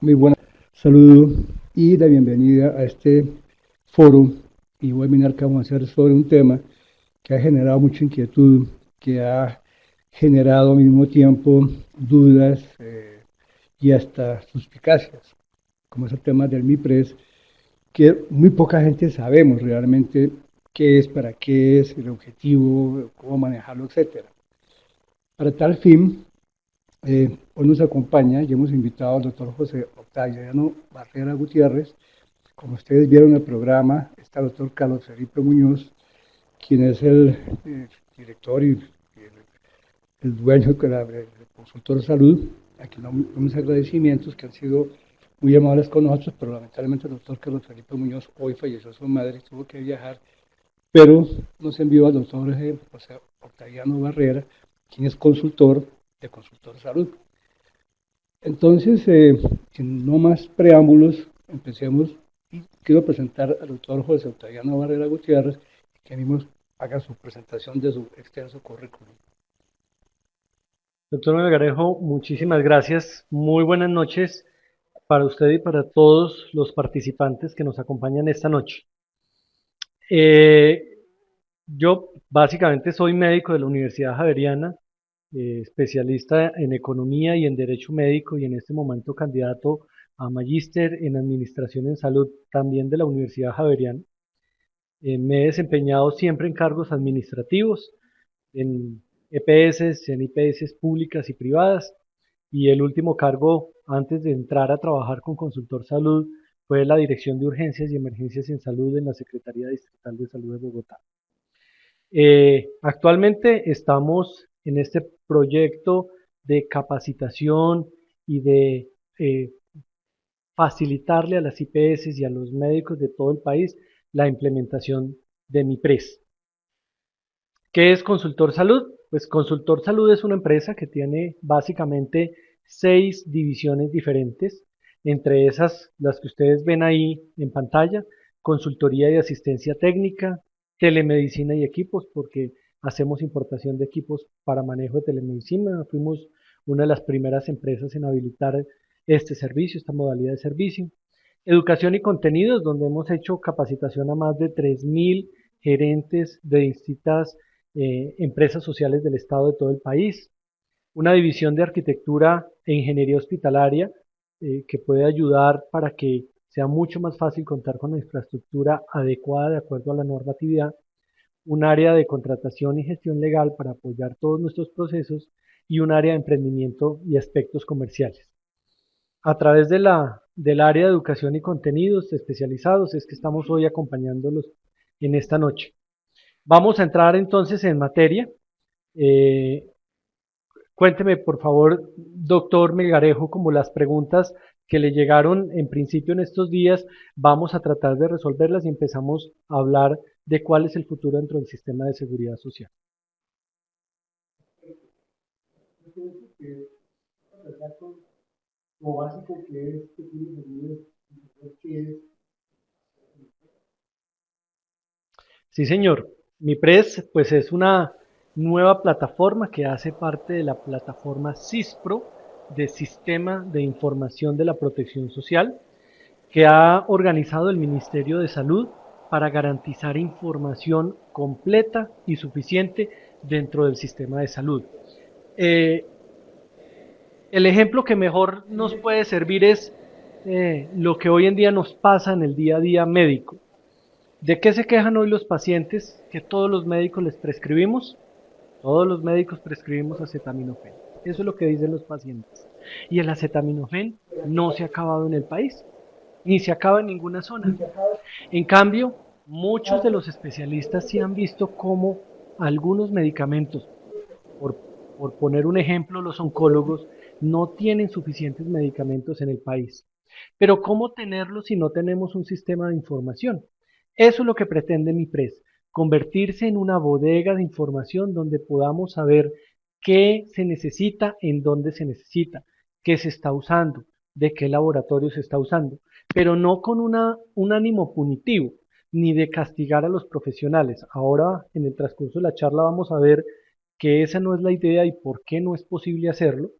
Muy buenas, saludo y la bienvenida a este foro y webinar que vamos a hacer sobre un tema que ha generado mucha inquietud, que ha generado al mismo tiempo dudas y hasta suspicacias, como es el tema del MIPRES, que muy poca gente sabemos realmente qué es, para qué es, el objetivo, cómo manejarlo, etcétera. Para tal fin, hoy nos acompaña y hemos invitado al doctor José Octaviano Barrera Gutiérrez. Como ustedes vieron el programa, está el doctor Carlos Felipe Muñoz, quien es el director y el dueño del consultor de salud, a quien unos agradecimientos que han sido muy amables con nosotros, pero lamentablemente el doctor Carlos Felipe Muñoz hoy falleció su madre, tuvo que viajar, pero nos envió al doctor José Octaviano Barrera, quien es consultor de Consultor de Salud. Entonces, sin no más preámbulos, empecemos y quiero presentar al doctor José Octaviano Barrera Gutiérrez, que mismo haga su presentación de su extenso currículum. Doctor Melgarejo, muchísimas gracias. Muy buenas noches para usted y para todos los participantes que nos acompañan esta noche. Eh, yo básicamente soy médico de la Universidad Javeriana, especialista en economía y en derecho médico y en este momento candidato a magíster en administración en salud también de la Universidad Javeriana. Me he desempeñado siempre en cargos administrativos, en EPS, en IPS públicas y privadas, y el último cargo antes de entrar a trabajar con Consultor Salud fue la Dirección de Urgencias y Emergencias en Salud en la Secretaría Distrital de Salud de Bogotá. Actualmente estamos en este proyecto de capacitación y de eh, facilitarle a las IPS y a los médicos de todo el país la implementación de MIPRES. ¿Qué es Consultor Salud? Pues Consultor Salud es una empresa que tiene básicamente 6 divisiones diferentes, entre esas las que ustedes ven ahí en pantalla: consultoría y asistencia técnica, telemedicina y equipos, porque hacemos importación de equipos para manejo de telemedicina. Fuimos una de las primeras empresas en habilitar este servicio, esta modalidad de servicio. Educación y contenidos, donde hemos hecho capacitación a más de 3.000 gerentes de distintas empresas sociales del Estado de todo el país. Una división de arquitectura e ingeniería hospitalaria que puede ayudar para que sea mucho más fácil contar con la infraestructura adecuada de acuerdo a la normatividad. Un área de contratación y gestión legal para apoyar todos nuestros procesos y un área de emprendimiento y aspectos comerciales. A través del área de educación y contenidos especializados es que estamos hoy acompañándolos en esta noche. Vamos a entrar entonces en materia. Eh, Cuénteme, por favor, doctor Melgarejo, como las preguntas que le llegaron en principio en estos días, vamos a tratar de resolverlas y empezamos a hablar de cuál es el futuro dentro del sistema de seguridad social. Lo básico que es, sí, señor. MIPRES, pues es una nueva plataforma que hace parte de la plataforma CISPRO, de Sistema de Información de la Protección Social, que ha organizado el Ministerio de Salud para garantizar información completa y suficiente dentro del sistema de salud. Eh, el ejemplo que mejor nos puede servir es lo que hoy en día nos pasa en el día a día médico. ¿De qué se quejan hoy los pacientes que todos los médicos les prescribimos? Todos los médicos prescribimos acetaminofén. Eso es lo que dicen los pacientes. Y el acetaminofén no se ha acabado en el país, ni se acaba en ninguna zona. En cambio, muchos de los especialistas sí han visto cómo algunos medicamentos, por, por poner un ejemplo, los oncólogos no tienen suficientes medicamentos en el país. Pero ¿cómo tenerlos si no tenemos un sistema de información? Eso es lo que pretende MIPRES, convertirse en una bodega de información donde podamos saber qué se necesita, en dónde se necesita, qué se está usando, de qué laboratorio se está usando, pero no con un ánimo punitivo, ni de castigar a los profesionales. Ahora, en el transcurso de la charla, vamos a ver que esa no es la idea y por qué no es posible hacerlo,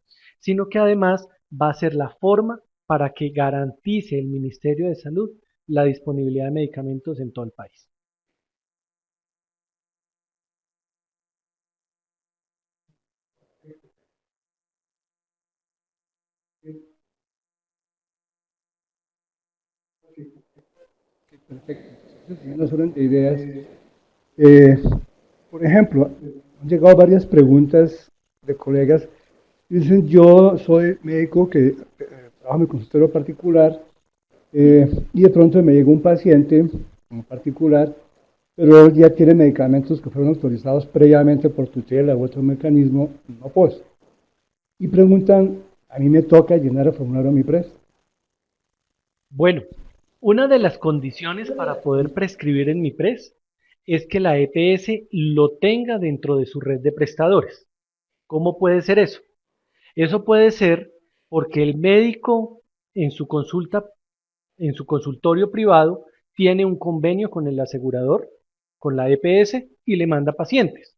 sino que además va a ser la forma para que garantice el Ministerio de Salud la disponibilidad de medicamentos en todo el país. Perfecto. Entonces, nos orden de ideas. Eh, por ejemplo, han llegado varias preguntas de colegas. Dicen, yo soy médico que trabajo en mi consultorio particular y de pronto me llega un paciente en particular, pero ya tiene medicamentos que fueron autorizados previamente por tutela u otro mecanismo, no POS. Y preguntan, a mí me toca llenar el formulario MIPRES. Bueno, una de las condiciones para poder prescribir en MIPRES es que la EPS lo tenga dentro de su red de prestadores. ¿Cómo puede ser eso? Eso puede ser porque el médico en su consulta, en su consultorio privado, tiene un convenio con el asegurador, con la EPS, y le manda pacientes.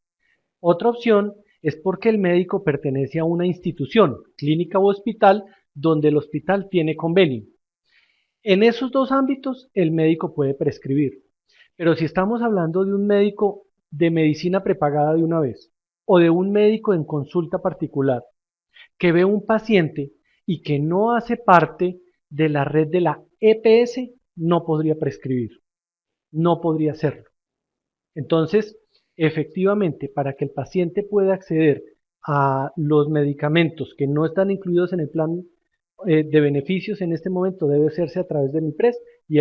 Otra opción es porque el médico pertenece a una institución, clínica u hospital, donde el hospital tiene convenio. En esos dos ámbitos, el médico puede prescribir. Pero si estamos hablando de un médico de medicina prepagada de una vez, o de un médico en consulta particular, que ve un paciente y que no hace parte de la red de la EPS, no podría prescribir, no podría hacerlo. Entonces, efectivamente, para que el paciente pueda acceder a los medicamentos que no están incluidos en el plan de beneficios en este momento, debe hacerse a través de MIPRES y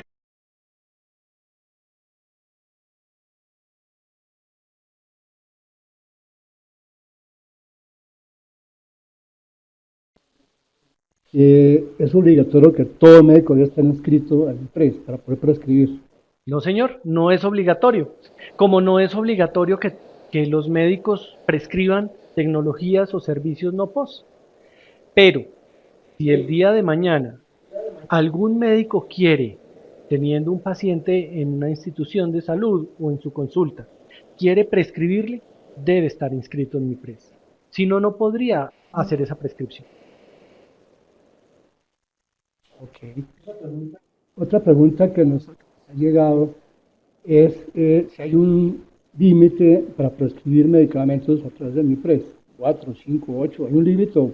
Es obligatorio que todo médico debe estar inscrito al MIPRES para poder prescribir. no, señor, no es obligatorio. Como no es obligatorio que los médicos prescriban tecnologías o servicios no POS. Pero si el día de mañana algún médico quiere, teniendo un paciente en una institución de salud o en su consulta, quiere prescribirle, debe estar inscrito en MIPRES. Si no, no podría hacer esa prescripción. Okay. Otra pregunta que nos ha llegado es si hay un límite para prescribir medicamentos a través de MIPRES, 4, 5, 8, ¿hay un límite o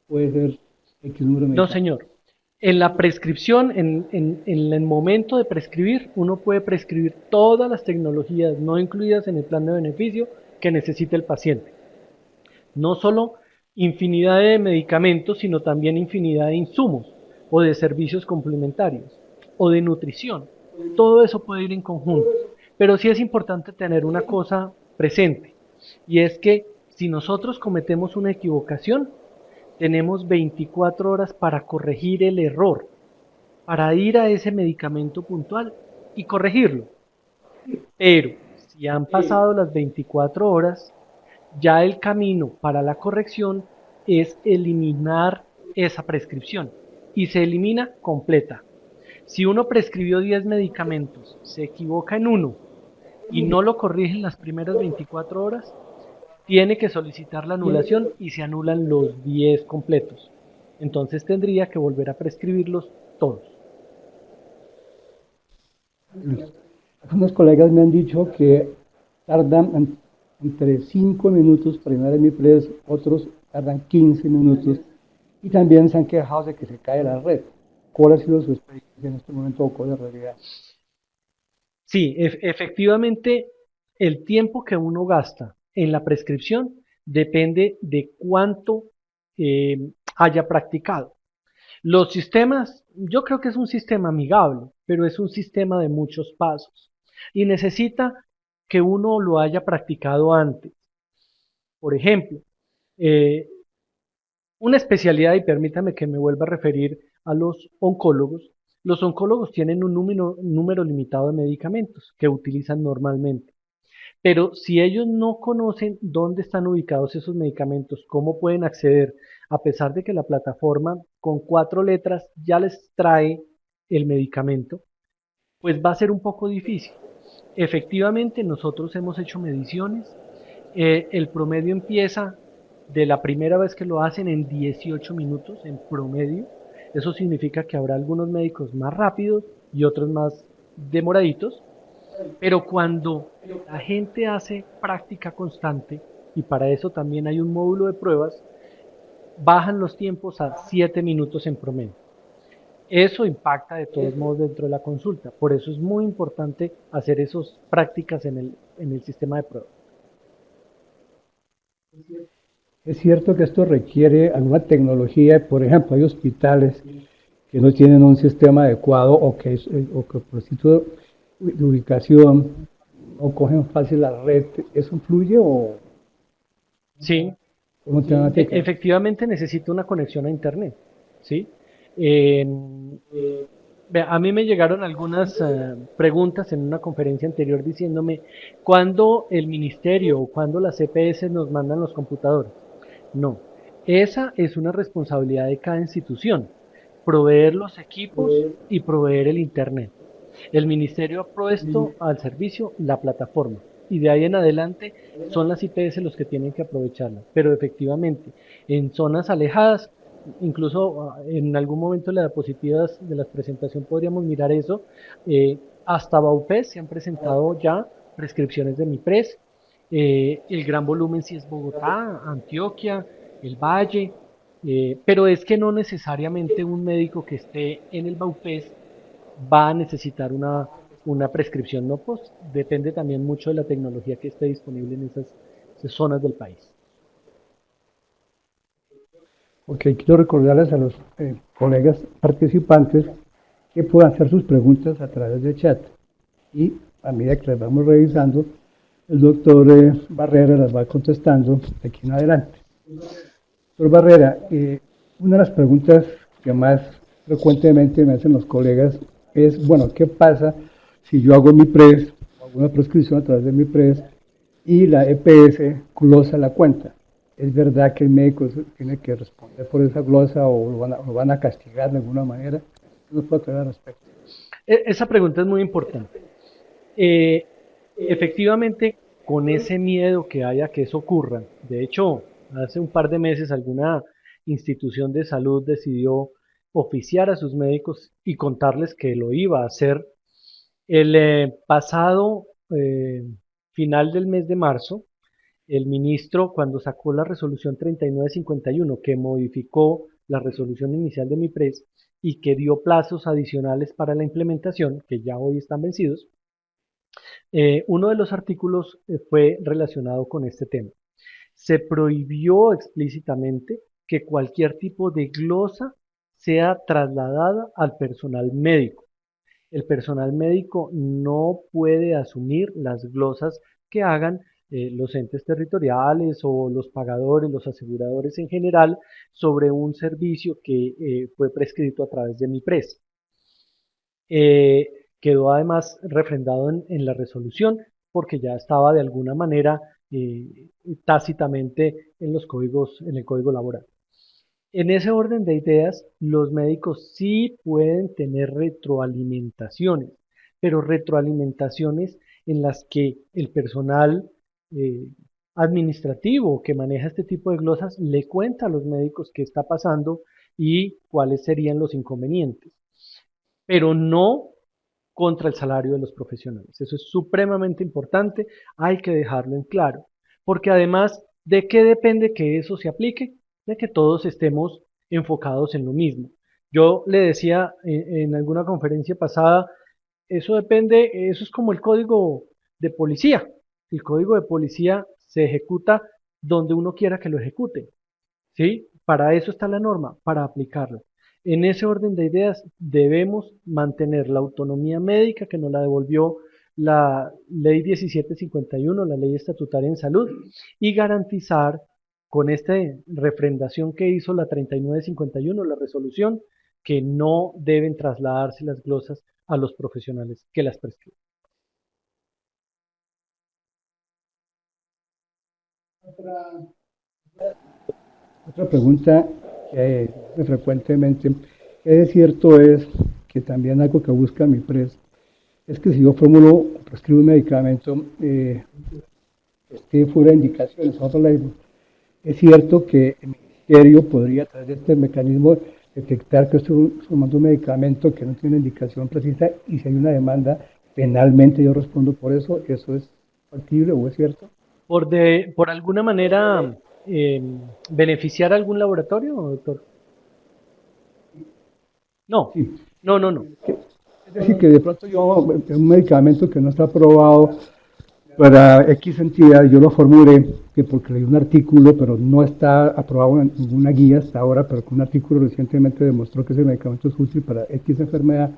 puede ser X número de No, medicamentos? señor. En la prescripción, en el momento de prescribir, uno puede prescribir todas las tecnologías no incluidas en el plan de beneficio que necesite el paciente. No solo infinidad de medicamentos, sino también infinidad de insumos o de servicios complementarios o de nutrición. Todo eso puede ir en conjunto. Pero sí es importante tener una cosa presente, y es que si nosotros cometemos una equivocación, tenemos 24 horas para corregir el error, para ir a ese medicamento puntual y corregirlo. Pero si han pasado las 24 horas, ya el camino para la corrección es eliminar esa prescripción y se elimina completa. Si uno prescribió 10 medicamentos, se equivoca en uno y no lo corrige en las primeras 24 horas, tiene que solicitar la anulación y se anulan los 10 completos. Entonces tendría que volver a prescribirlos todos. Algunos colegas me han dicho que tardan entre 5 minutos para llenar el MIPRES, otros tardan 15 minutos y también se han quejado de que se cae la red. ¿Cuál ha sido su experiencia en este momento o cuál es la realidad? Sí, efectivamente, el tiempo que uno gasta en la prescripción depende de cuánto haya practicado. Los sistemas, yo creo que es un sistema amigable, pero es un sistema de muchos pasos y necesita que uno lo haya practicado antes. Por ejemplo, eh, una especialidad, y permítame que me vuelva a referir a los oncólogos tienen un número limitado de medicamentos que utilizan normalmente. Pero si ellos no conocen dónde están ubicados esos medicamentos, cómo pueden acceder, a pesar de que la plataforma con 4 letras ya les trae el medicamento, pues va a ser un poco difícil. Efectivamente, nosotros hemos hecho mediciones. El promedio empieza de la primera vez que lo hacen en 18 minutos en promedio Eso significa que habrá algunos médicos más rápidos y otros más demoraditos, pero cuando la gente hace práctica constante, y para eso también hay un módulo de pruebas, bajan los tiempos a 7 minutos en promedio. Eso impacta de todos modos dentro de la consulta. Por eso es muy importante hacer esas prácticas en el sistema de pruebas. Es cierto que esto requiere alguna tecnología, por ejemplo, hay hospitales que no tienen un sistema adecuado o que por sitio de ubicación no cogen fácil la red. ¿Eso influye o Sí, como temática? efectivamente necesita una conexión a Internet. ¿Sí? En- a mí me llegaron algunas preguntas en una conferencia anterior diciéndome cuándo el ministerio o cuándo las CPS nos mandan los computadores. No, esa es una responsabilidad de cada institución, proveer los equipos y proveer el Internet. El ministerio ha puesto al servicio la plataforma y de ahí en adelante son las IPS los que tienen que aprovecharla. Pero efectivamente, en zonas alejadas, incluso en algún momento de las diapositivas de la presentación podríamos mirar eso, hasta Baupés se han presentado ya prescripciones de MIPRES, el gran volumen si es Bogotá, Antioquia, el Valle, pero es que no necesariamente un médico que esté en el Baupés va a necesitar una prescripción, ¿no? Pues depende también mucho de la tecnología que esté disponible en esas zonas del país. Ok, quiero recordarles a los colegas participantes que puedan hacer sus preguntas a través del chat. Y a medida que las vamos revisando, el doctor Barrera las va contestando de aquí en adelante. Doctor Barrera, una de las preguntas que más frecuentemente me hacen los colegas es, bueno, ¿qué pasa si yo hago mi PRES, hago una prescripción a través de mi PRES y la EPS glosa la cuenta? ¿Es verdad que el médico tiene que responder por esa glosa o lo van a castigar de alguna manera? ¿Qué nos puede aclarar al respecto? Esa pregunta es muy importante. Eh, efectivamente, con ese miedo que haya que eso ocurra, de hecho, hace un par de meses alguna institución de salud decidió oficiar a sus médicos y contarles que lo iba a hacer. El pasado final del mes de marzo, el ministro, cuando sacó la resolución 3951, que modificó la resolución inicial de MIPRES y que dio plazos adicionales para la implementación, que ya hoy están vencidos, uno de los artículos fue relacionado con este tema. Se prohibió explícitamente que cualquier tipo de glosa sea trasladada al personal médico. El personal médico no puede asumir las glosas que hagan los entes territoriales o los pagadores, los aseguradores en general, sobre un servicio que fue prescrito a través de MIPRES. Eh, Quedó además refrendado en la resolución porque ya estaba de alguna manera eh, tácitamente en los códigos, en el código laboral. En ese orden de ideas, los médicos sí pueden tener retroalimentaciones, pero retroalimentaciones en las que el personal eh, administrativo que maneja este tipo de glosas le cuenta a los médicos qué está pasando y cuáles serían los inconvenientes, pero no contra el salario de los profesionales. Eso es supremamente importante, hay que dejarlo en claro, porque además, ¿de qué depende que eso se aplique? De que todos estemos enfocados en lo mismo. Yo le decía en alguna conferencia pasada, eso depende, eso es como el código de policía. El código de policía se ejecuta donde uno quiera que lo ejecute. ¿Sí? Para eso está la norma, para aplicarla. En ese orden de ideas debemos mantener la autonomía médica que nos la devolvió la ley 1751, la ley estatutaria en salud, y garantizar con esta refrendación que hizo la 3951, la resolución, que no deben trasladarse las glosas a los profesionales que las prescriben. Otra pregunta que hace frecuentemente, ¿qué de cierto es que también algo que busca mi PRES es que si yo formulo o prescribo un medicamento, esté fuera de indicaciones, off label? Es cierto que el ministerio podría, a través de este mecanismo, detectar que estoy tomando un medicamento que no tiene una indicación precisa y si hay una demanda, penalmente yo respondo por eso. ¿Eso es factible o es cierto? Por alguna manera beneficiar a algún laboratorio, doctor? No, Sí. no, no, no. Es decir, que de pronto yo, un medicamento que no está aprobado para X entidad, yo lo formulé que porque leí un artículo, pero no está aprobado en ninguna guía hasta ahora, pero que un artículo recientemente demostró que ese medicamento es útil para X enfermedad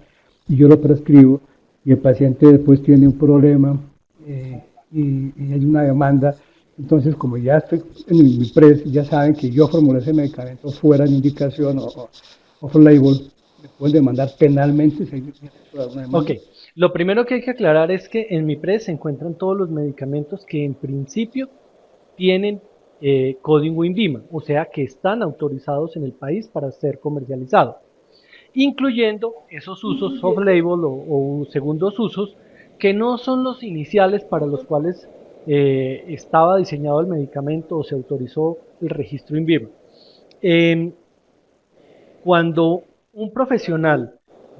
y yo lo prescribo y el paciente después tiene un problema y hay una demanda. Entonces, como ya estoy en mi press, ya saben que yo formulé ese medicamento fuera de indicación o off-label, me pueden demandar penalmente si hay una Ok, demanda. lo primero que hay que aclarar es que en mi PRES se encuentran todos los medicamentos que en principio tienen código INVIMA, o sea que están autorizados en el país para ser comercializados, incluyendo esos usos off-label o segundos usos que no son los iniciales para los cuales estaba diseñado el medicamento o se autorizó el registro INVIMA. Eh, Cuando un profesional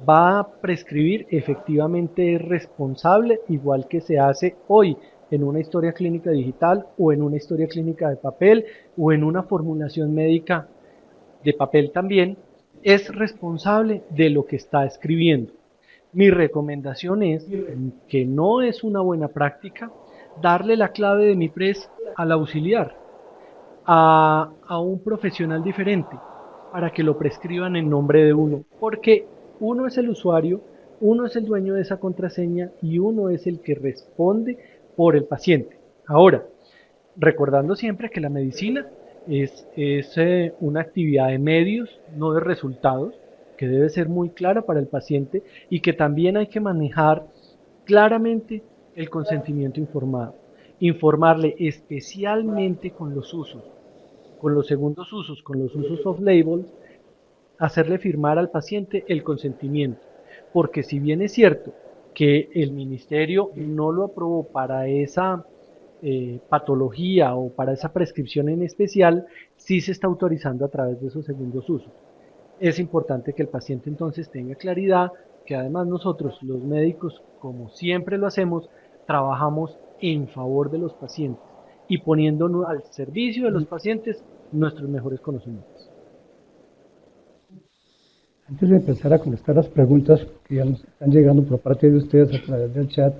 va a prescribir, efectivamente es responsable, igual que se hace hoy en una historia clínica digital o en una historia clínica de papel o en una formulación médica de papel también, es responsable de lo que está escribiendo. Mi recomendación es que no es una buena práctica darle la clave de mi PRES al auxiliar, a un profesional diferente para que lo prescriban en nombre de uno, porque uno es el usuario, uno es el dueño de esa contraseña y uno es el que responde por el paciente. Ahora, recordando siempre que la medicina es una actividad de medios, no de resultados, que debe ser muy clara para el paciente y que también hay que manejar claramente el consentimiento informado. Informarle especialmente con los usos, con los segundos usos, con los usos off-label, hacerle firmar al paciente el consentimiento. Porque si bien es cierto que el ministerio no lo aprobó para esa patología o para esa prescripción en especial, sí se está autorizando a través de esos segundos usos. Es importante que el paciente entonces tenga claridad que además nosotros, los médicos, como siempre lo hacemos, trabajamos en favor de los pacientes y poniéndonos al servicio de los pacientes nuestros mejores conocimientos. Antes de empezar a contestar las preguntas que ya nos están llegando por parte de ustedes a través del chat,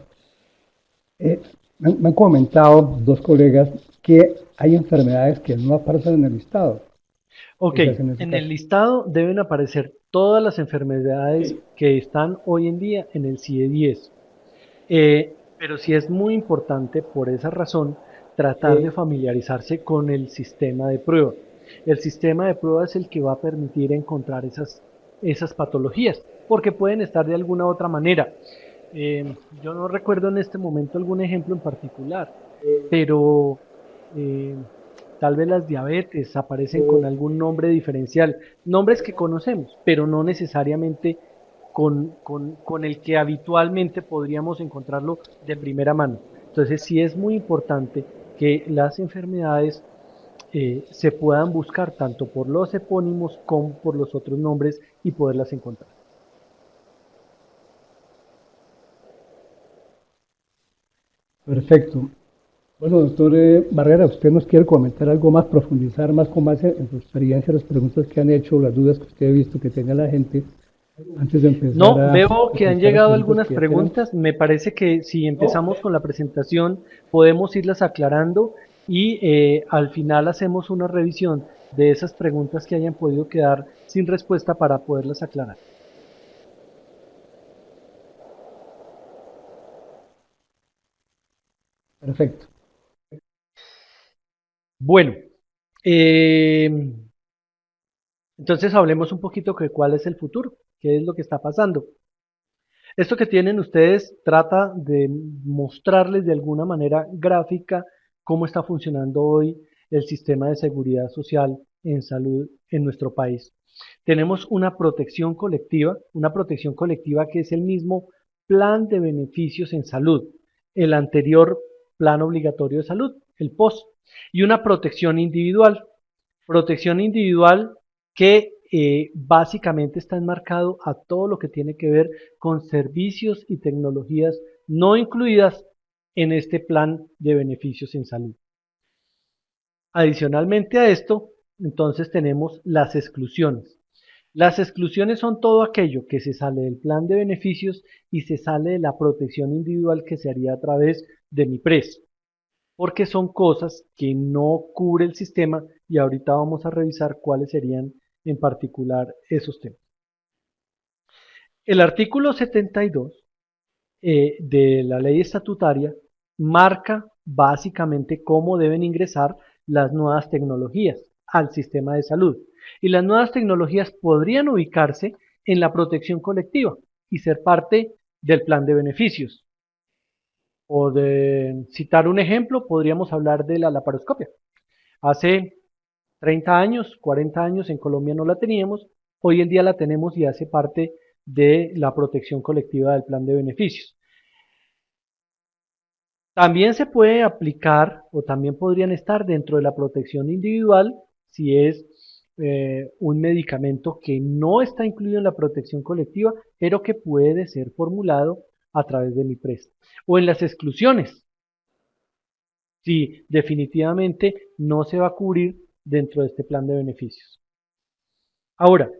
me han comentado dos colegas que hay enfermedades que no aparecen en el listado. Ok, ¿Qué se hace en ese en el caso? listado deben aparecer todas las enfermedades que están hoy en día en el CIE-10. Pero sí es muy importante, por esa razón, tratar de familiarizarse con el sistema de prueba. El sistema de prueba es el que va a permitir encontrar esas patologías, porque pueden estar de alguna otra manera. Yo no recuerdo en este momento algún ejemplo en particular, pero eh, tal vez las diabetes aparecen con algún nombre diferencial, nombres que conocemos, pero no necesariamente con el que habitualmente podríamos encontrarlo de primera mano. Entonces sí es muy importante que las enfermedades se puedan buscar tanto por los epónimos como por los otros nombres y poderlas encontrar. Perfecto. Bueno, doctor Barrera, ¿usted nos quiere comentar algo más, profundizar más con base en su experiencia, las preguntas que han hecho, las dudas que usted ha visto que tenga la gente, antes de empezar No, a veo que han contestar las llegado preguntas algunas que ya tenemos? preguntas. Me parece que si empezamos con la presentación podemos irlas aclarando y al final hacemos una revisión de esas preguntas que hayan podido quedar sin respuesta para poderlas aclarar. Perfecto. Bueno, eh, entonces hablemos un poquito de cuál es el futuro, qué es lo que está pasando. Esto que tienen ustedes trata de mostrarles de alguna manera gráfica cómo está funcionando hoy el sistema de seguridad social en salud en nuestro país. Tenemos una protección colectiva que es el mismo plan de beneficios en salud, el anterior plan obligatorio de salud, el POS, y una protección individual que básicamente está enmarcado a todo lo que tiene que ver con servicios y tecnologías no incluidas en este plan de beneficios en salud. Adicionalmente a esto, entonces tenemos las exclusiones. Las exclusiones son todo aquello que se sale del plan de beneficios y se sale de la protección individual que se haría a través de mi PRES, porque son cosas que no cubre el sistema y ahorita vamos a revisar cuáles serían en particular esos temas. El artículo 72 de la ley estatutaria marca básicamente cómo deben ingresar las nuevas tecnologías al sistema de salud. Y las nuevas tecnologías podrían ubicarse en la protección colectiva y ser parte del plan de beneficios. O de citar un ejemplo, podríamos hablar de la laparoscopia. Hace 30 años, 40 años en Colombia no la teníamos, hoy en día la tenemos y hace parte de la protección colectiva del plan de beneficios. También se puede aplicar o también podrían estar dentro de la protección individual si es un medicamento que no está incluido en la protección colectiva, pero que puede ser formulado a través de mi PRES. O en las exclusiones, si definitivamente no se va a cubrir dentro de este plan de beneficios. Ahora,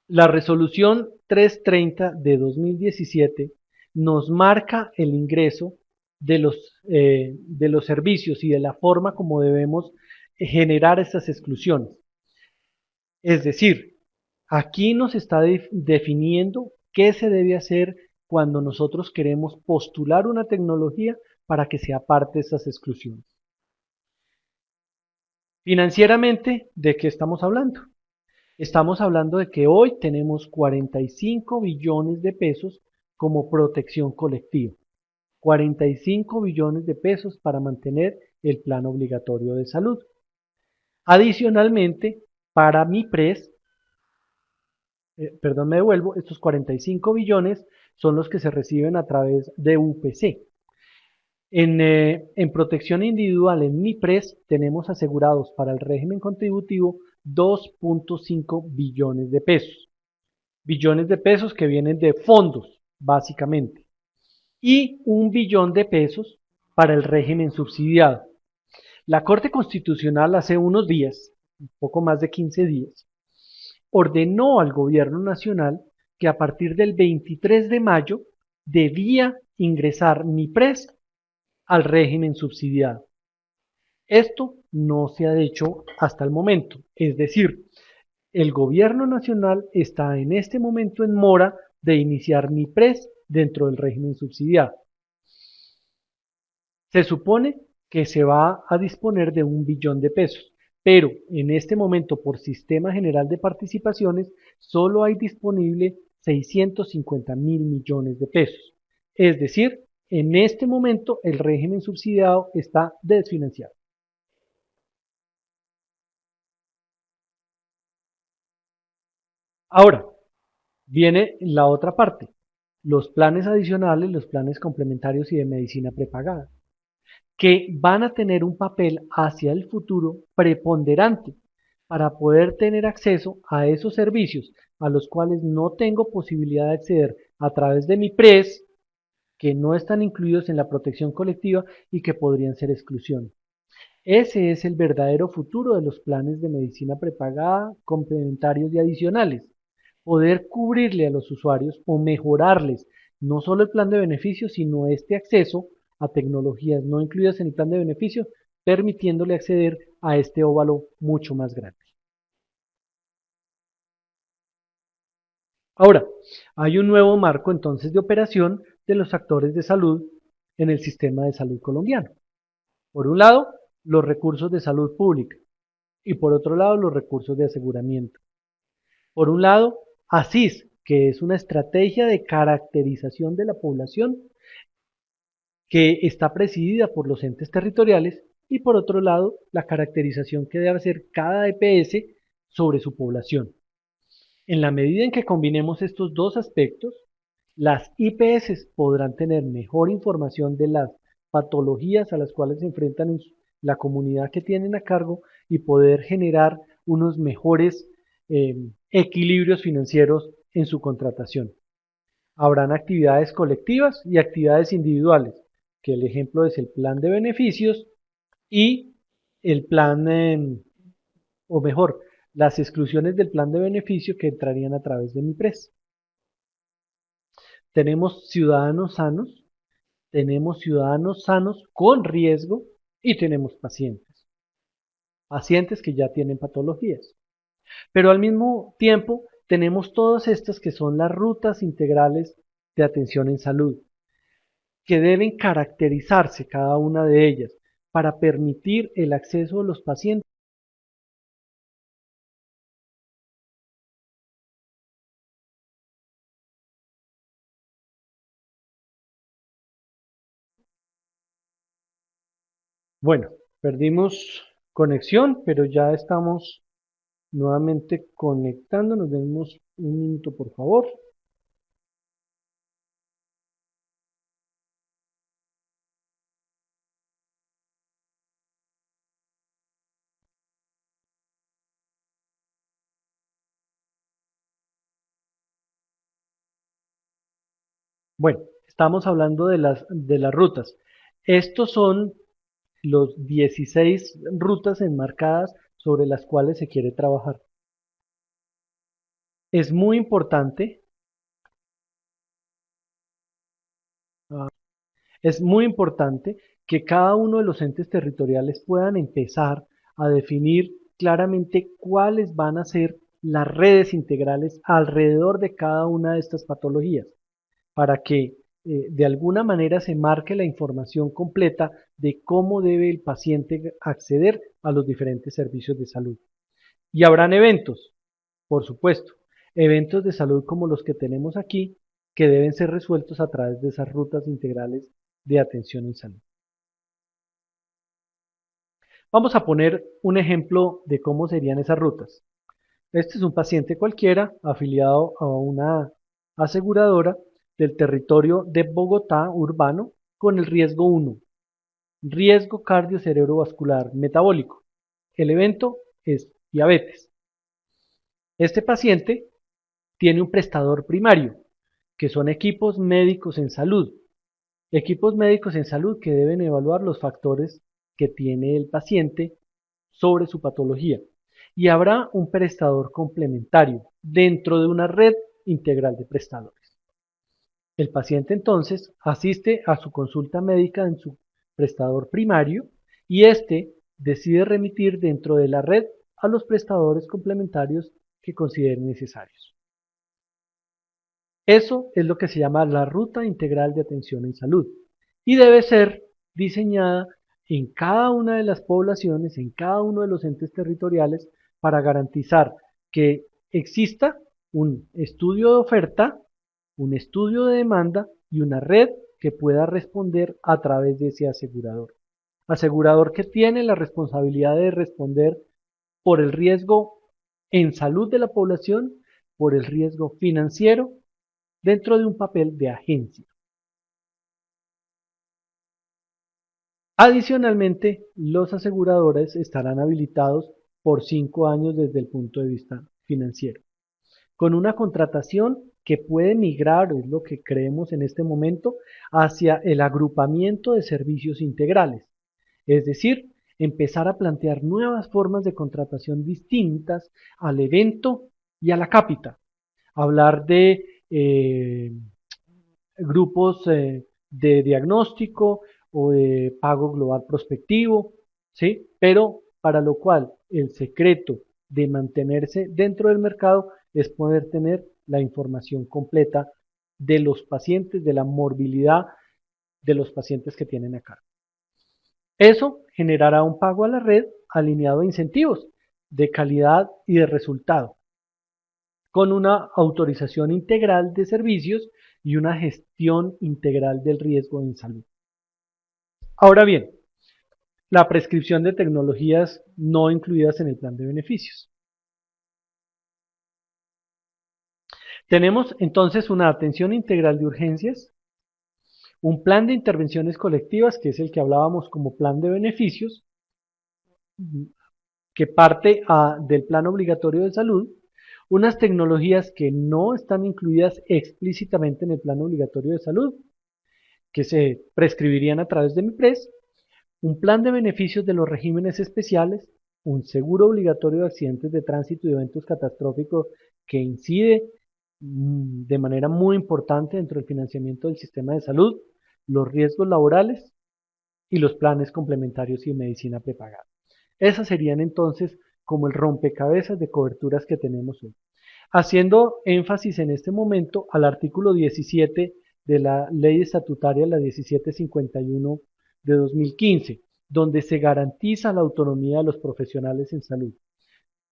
la resolución 330 de 2017 nos marca el ingreso de los servicios y de la forma como debemos generar estas exclusiones. Es decir, aquí nos está definiendo qué se debe hacer cuando nosotros queremos postular una tecnología para que sea parte de esas exclusiones. Financieramente, ¿de qué estamos hablando? Estamos hablando de que hoy tenemos 45 billones de pesos como protección colectiva. 45 billones de pesos para mantener el plan obligatorio de salud. Adicionalmente, para mi PRES, me devuelvo, estos 45 billones son los que se reciben a través de UPC. En protección individual, en mi PRES, tenemos asegurados para el régimen contributivo 2.5 billones de pesos. Billones de pesos que vienen de fondos, básicamente. Y 1 billón de pesos para el régimen subsidiado. La Corte Constitucional hace unos días, un poco más de 15 días, ordenó al gobierno nacional que a partir del 23 de mayo debía ingresar mi PRES al régimen subsidiado. Esto no se ha hecho hasta el momento, es decir, el gobierno nacional está en este momento en mora de iniciar mi PRES dentro del régimen subsidiado. Se supone que se va a disponer de 1 billón de pesos, pero en este momento por Sistema General de Participaciones solo hay disponible 650.000 millones de pesos. Es decir, en este momento el régimen subsidiado está desfinanciado. Ahora, viene la otra parte, los planes adicionales, los planes complementarios y de medicina prepagada, que van a tener un papel hacia el futuro preponderante para poder tener acceso a esos servicios a los cuales no tengo posibilidad de acceder a través de mi PRES, que no están incluidos en la protección colectiva y que podrían ser exclusión. Ese es el verdadero futuro de los planes de medicina prepagada, complementarios y adicionales. Poder cubrirle a los usuarios o mejorarles no solo el plan de beneficios, sino este acceso a tecnologías no incluidas en el plan de beneficio, permitiéndole acceder a este óvalo mucho más grande. Ahora, hay un nuevo marco entonces de operación de los actores de salud en el sistema de salud colombiano. Por un lado, los recursos de salud pública y por otro lado, los recursos de aseguramiento. Por un lado, ASIS, que es una estrategia de caracterización de la población que está presidida por los entes territoriales y por otro lado, la caracterización que debe hacer cada EPS sobre su población. En la medida en que combinemos estos dos aspectos, las IPS podrán tener mejor información de las patologías a las cuales se enfrentan en la comunidad que tienen a cargo y poder generar unos mejores equilibrios financieros en su contratación. Habrán actividades colectivas y actividades individuales, que el ejemplo es el plan de beneficios y el plan, o mejor, las exclusiones del plan de beneficio que entrarían a través de MIPRES. Tenemos ciudadanos sanos con riesgo y tenemos pacientes que ya tienen patologías. Pero al mismo tiempo tenemos todas estas que son las rutas integrales de atención en salud, que deben caracterizarse cada una de ellas para permitir el acceso de los pacientes. Bueno, perdimos conexión, pero ya estamos nuevamente conectando. Nos vemos un minuto, por favor. Bueno, estamos hablando de las rutas. Estos son los 16 rutas enmarcadas sobre las cuales se quiere trabajar. Es muy importante, ah, es muy importante que cada uno de los entes territoriales puedan empezar a definir claramente cuáles van a ser las redes integrales alrededor de cada una de estas patologías, para que de alguna manera se marque la información completa de cómo debe el paciente acceder a los diferentes servicios de salud. Y habrán eventos, por supuesto, eventos de salud como los que tenemos aquí, que deben ser resueltos a través de esas rutas integrales de atención en salud. Vamos a poner un ejemplo de cómo serían esas rutas. Este es un paciente cualquiera afiliado a una aseguradora del territorio de Bogotá urbano con el riesgo 1, riesgo cardiocerebrovascular metabólico. El evento es diabetes. Este paciente tiene un prestador primario, que son equipos médicos en salud. Equipos médicos en salud que deben evaluar los factores que tiene el paciente sobre su patología. Y habrá un prestador complementario dentro de una red integral de prestadores. El paciente entonces asiste a su consulta médica en su prestador primario y éste decide remitir dentro de la red a los prestadores complementarios que considere necesarios. Eso es lo que se llama la ruta integral de atención en salud y debe ser diseñada en cada una de las poblaciones, en cada uno de los entes territoriales para garantizar que exista un estudio de oferta, un estudio de demanda y una red que pueda responder a través de ese asegurador. Asegurador que tiene la responsabilidad de responder por el riesgo en salud de la población, por el riesgo financiero, dentro de un papel de agencia. Adicionalmente, los aseguradores estarán habilitados por 5 años desde el punto de vista financiero, con una contratación que puede migrar, es lo que creemos en este momento, hacia el agrupamiento de servicios integrales, es decir, empezar a plantear nuevas formas de contratación distintas al evento y a la cápita, hablar de grupos de diagnóstico o de pago global prospectivo, ¿sí? Pero para lo cual el secreto de mantenerse dentro del mercado es poder tener la información completa de los pacientes, de la morbilidad de los pacientes que tienen a cargo. Eso generará un pago a la red alineado a incentivos de calidad y de resultado, con una autorización integral de servicios y una gestión integral del riesgo en salud. Ahora bien, la prescripción de tecnologías no incluidas en el plan de beneficios. Tenemos entonces una atención integral de urgencias, un plan de intervenciones colectivas, que es el que hablábamos como plan de beneficios, que parte del plan obligatorio de salud, unas tecnologías que no están incluidas explícitamente en el plan obligatorio de salud, que se prescribirían a través de MIPRES, un plan de beneficios de los regímenes especiales, un seguro obligatorio de accidentes de tránsito y eventos catastróficos que incide de manera muy importante dentro del financiamiento del sistema de salud, los riesgos laborales y los planes complementarios y de medicina prepagada. Esas serían entonces como el rompecabezas de coberturas que tenemos hoy. Haciendo énfasis en este momento al artículo 17 de la ley estatutaria, la 1751 de 2015, donde se garantiza la autonomía de los profesionales en salud.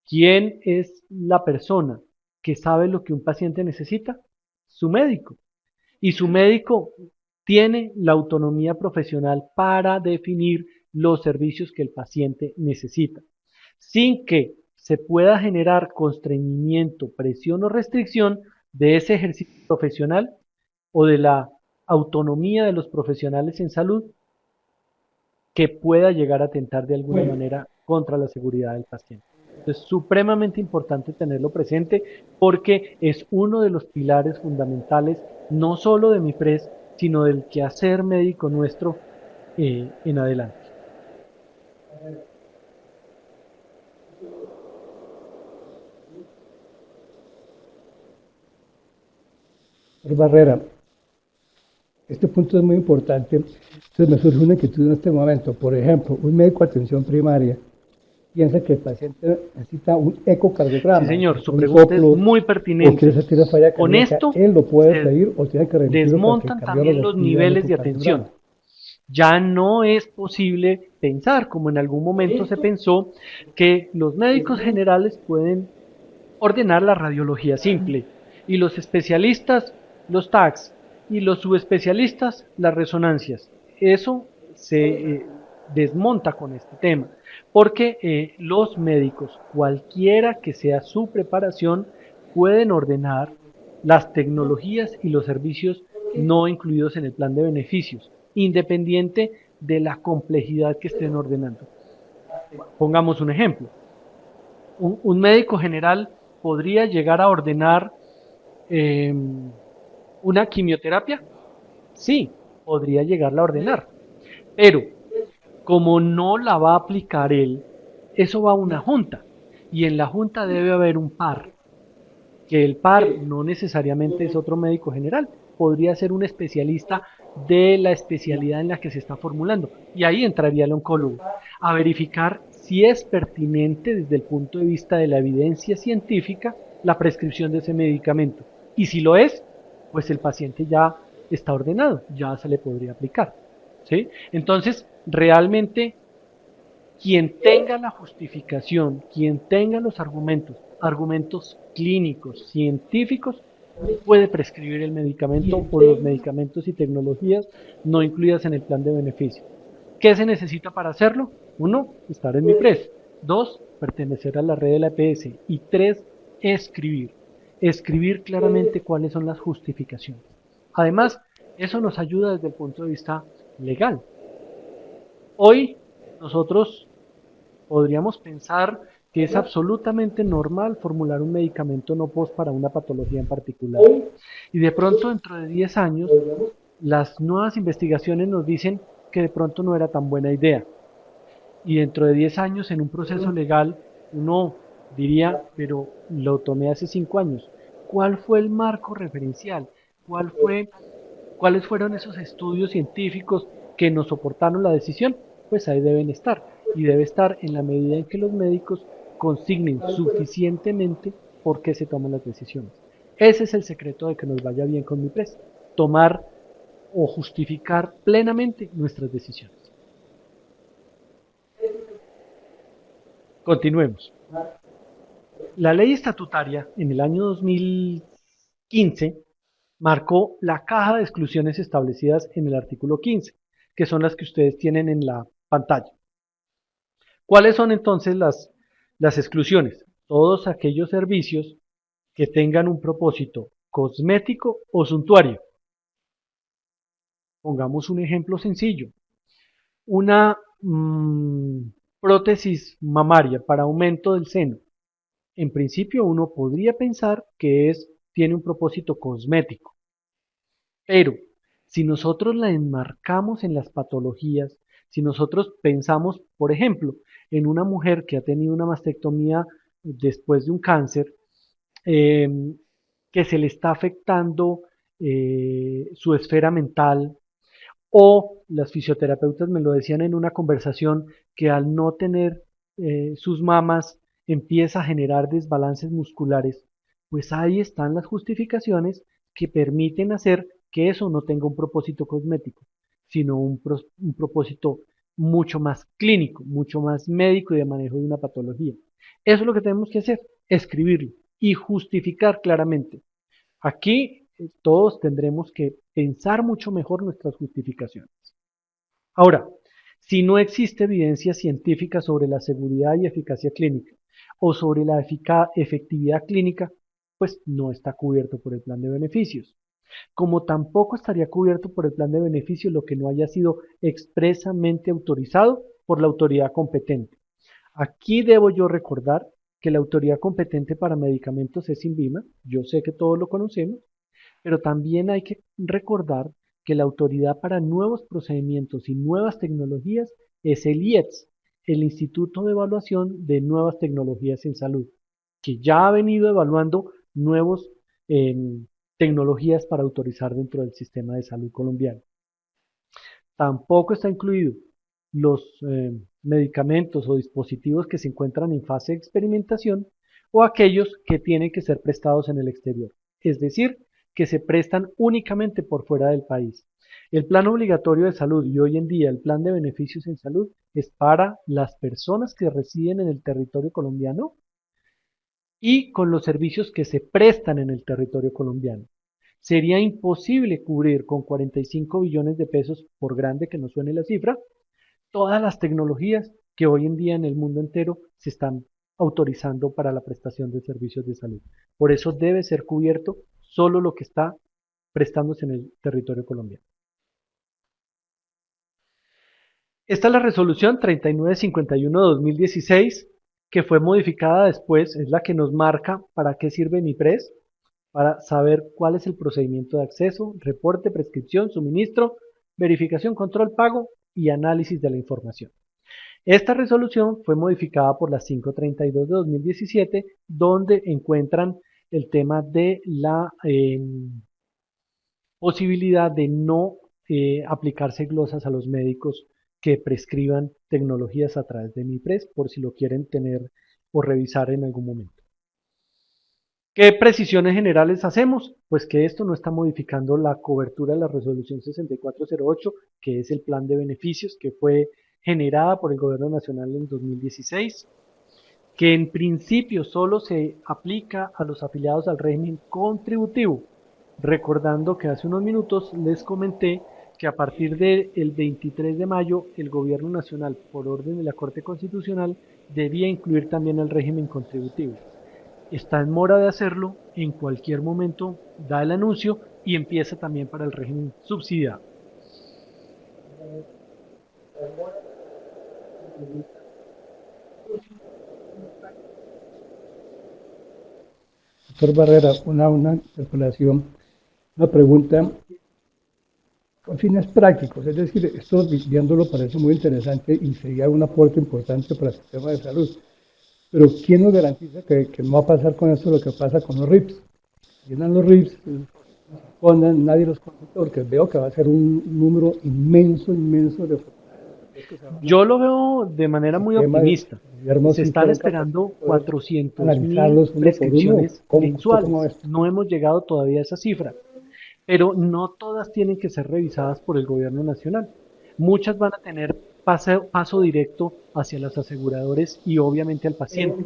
¿Quién es la persona que sabe lo que un paciente necesita? Su médico. Y su médico tiene la autonomía profesional para definir los servicios que el paciente necesita, sin que se pueda generar constreñimiento, presión o restricción de ese ejercicio profesional o de la autonomía de los profesionales en salud que pueda llegar a atentar de alguna manera contra la seguridad del paciente. Es supremamente importante tenerlo presente porque es uno de los pilares fundamentales no solo de MIPRES, sino del quehacer médico nuestro en adelante. Barrera, este punto es muy importante. Entonces me surge una inquietud en este momento. Por ejemplo, un médico de atención primaria piensa que el paciente necesita un ecocardiograma, Sí, señor, su un pregunta es soplo, muy o pertinente. quiere sentir una falla Con cardíaca. esto Él lo puede se pedir o tiene que remitirlo para que el desmontan también cardiólogo los pida el niveles de atención. ecocardiograma. Ya no es posible pensar, como en algún momento se pensó, que los médicos generales pueden ordenar la radiología simple y los especialistas los TACs y los subespecialistas las resonancias. Eso se desmonta con este tema, porque los médicos, cualquiera que sea su preparación, pueden ordenar las tecnologías y los servicios no incluidos en el plan de beneficios, independiente de la complejidad que estén ordenando. Pongamos un ejemplo. Un médico general podría llegar a ordenar eh, una quimioterapia. Sí, podría llegarla a ordenar. Pero como no la va a aplicar él, eso va a una junta. Y en la junta debe haber un par. Que el par no necesariamente es otro médico general. Podría ser un especialista de la especialidad en la que se está formulando. Y ahí entraría el oncólogo a verificar si es pertinente desde el punto de vista de la evidencia científica la prescripción de ese medicamento. Y si lo es, pues el paciente ya está ordenado, ya se le podría aplicar. ¿Sí? Entonces, realmente, quien tenga la justificación, quien tenga los argumentos clínicos, científicos, puede prescribir el medicamento o los medicamentos y tecnologías no incluidas en el plan de beneficio. ¿Qué se necesita para hacerlo? 1, estar en MIPRES. 2, pertenecer a la red de la EPS. Y 3, escribir. Escribir claramente cuáles son las justificaciones. Además, eso nos ayuda desde el punto de vista legal. Hoy nosotros podríamos pensar que es absolutamente normal formular un medicamento no post para una patología en particular. Y de pronto dentro de 10 años, las nuevas investigaciones nos dicen que de pronto no era tan buena idea. Y dentro de 10 años en un proceso legal uno diría, pero lo tomé hace 5 años. ¿Cuál fue el marco referencial? ¿Cuáles fueron esos estudios científicos que nos soportaron la decisión? Pues ahí deben estar. Y debe estar en la medida en que los médicos consignen suficientemente por qué se toman las decisiones. Ese es el secreto de que nos vaya bien con MIPRES. Tomar o justificar plenamente nuestras decisiones. Continuemos. La ley estatutaria en el año 2015 marcó la caja de exclusiones establecidas en el artículo 15, que son las que ustedes tienen en la pantalla. ¿Cuáles son entonces las exclusiones? Todos aquellos servicios que tengan un propósito cosmético o suntuario. Pongamos un ejemplo sencillo. Una prótesis mamaria para aumento del seno. en principio uno podría pensar que tiene un propósito cosmético, pero si nosotros la enmarcamos en las patologías, si nosotros pensamos, por ejemplo, en una mujer que ha tenido una mastectomía después de un cáncer, eh, que se le está afectando su esfera mental, o las fisioterapeutas me lo decían en una conversación, que al no tener sus mamas empieza a generar desbalances musculares, pues ahí están las justificaciones que permiten hacer que eso no tenga un propósito cosmético, sino un propósito mucho más clínico, mucho más médico y de manejo de una patología. Eso es lo que tenemos que hacer, escribirlo y justificar claramente. Aquí todos tendremos que pensar mucho mejor nuestras justificaciones. Ahora, si no existe evidencia científica sobre la seguridad y eficacia clínica o sobre la efectividad clínica, pues no está cubierto por el plan de beneficios. Como tampoco estaría cubierto por el plan de beneficios lo que no haya sido expresamente autorizado por la autoridad competente. Aquí debo yo recordar que la autoridad competente para medicamentos es INVIMA, yo sé que todos lo conocemos, pero también hay que recordar que la autoridad para nuevos procedimientos y nuevas tecnologías es el IETS, el Instituto de Evaluación de Nuevas Tecnologías en Salud, que ya ha venido evaluando nuevas tecnologías para autorizar dentro del sistema de salud colombiano. Tampoco está incluido los medicamentos o dispositivos que se encuentran en fase de experimentación o aquellos que tienen que ser prestados en el exterior, es decir, que se prestan únicamente por fuera del país. El plan obligatorio de salud y hoy en día el plan de beneficios en salud es para las personas que residen en el territorio colombiano y con los servicios que se prestan en el territorio colombiano. Sería imposible cubrir con 45 billones de pesos, por grande que nos suene la cifra, todas las tecnologías que hoy en día en el mundo entero se están autorizando para la prestación de servicios de salud. Por eso debe ser cubierto solo lo que está prestándose en el territorio colombiano. Esta es la resolución 3951-2016 que fue modificada después, es la que nos marca para qué sirve MIPRES, para saber cuál es el procedimiento de acceso, reporte, prescripción, suministro, verificación, control, pago y análisis de la información. Esta resolución fue modificada por la 532 de 2017, donde encuentran el tema de la posibilidad de no aplicarse glosas a los médicos que prescriban tecnologías a través de MIPRES, por si lo quieren tener o revisar en algún momento. ¿Qué precisiones generales hacemos? Pues que esto no está modificando la cobertura de la resolución 6408, que es el plan de beneficios que fue generada por el Gobierno Nacional en 2016, que en principio solo se aplica a los afiliados al régimen contributivo, recordando que hace unos minutos les comenté que a partir del 23 de mayo el Gobierno Nacional, por orden de la Corte Constitucional, debía incluir también el régimen contributivo. Está en mora de hacerlo, en cualquier momento da el anuncio y empieza también para el régimen subsidiado. Doctor Barrera, una interpelación, una pregunta con fines prácticos, es decir, esto viéndolo parece muy interesante y sería un aporte importante para el sistema de salud. Pero ¿quién nos garantiza que no va a pasar con esto lo que pasa con los RIPS? Llenan los RIPS, ponen, nadie los consulta porque veo que va a ser un número inmenso, inmenso de Yo lo veo de manera muy optimista. Se están esperando 400.000 prescripciones mensuales. No hemos llegado todavía a esa cifra, pero no todas tienen que ser revisadas por el gobierno nacional. Muchas van a tener paso directo hacia los aseguradores y obviamente al paciente.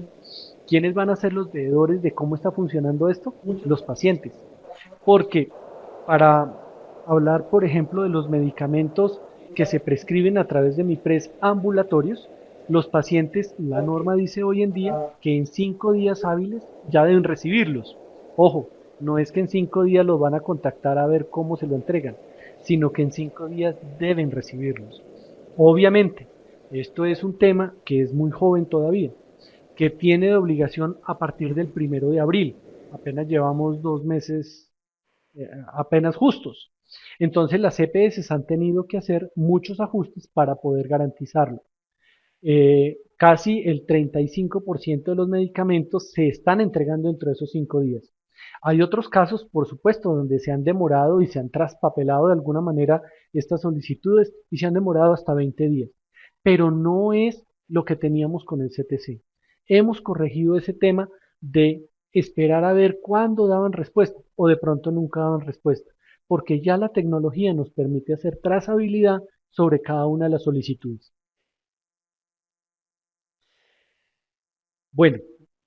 ¿Quiénes van a ser los veedores de cómo está funcionando esto? Los pacientes. Porque para hablar, por ejemplo, de los medicamentos que se prescriben a través de MIPRES ambulatorios, los pacientes, la norma dice hoy en día que en 5 días hábiles ya deben recibirlos. Ojo, no es que en 5 días los van a contactar a ver cómo se lo entregan, sino que en 5 días deben recibirlos. Obviamente, esto es un tema que es muy joven todavía, que tiene de obligación a partir del 1 de abril. Apenas llevamos 2 meses apenas justos. Entonces las EPS han tenido que hacer muchos ajustes para poder garantizarlo. Casi el 35% de los medicamentos se están entregando dentro de esos 5 días. Hay otros casos, por supuesto, donde se han demorado y se han traspapelado de alguna manera estas solicitudes y se han demorado hasta 20 días. Pero no es lo que teníamos con el CTC. Hemos corregido ese tema de esperar a ver cuándo daban respuesta o de pronto nunca daban respuesta, porque ya la tecnología nos permite hacer trazabilidad sobre cada una de las solicitudes. Bueno,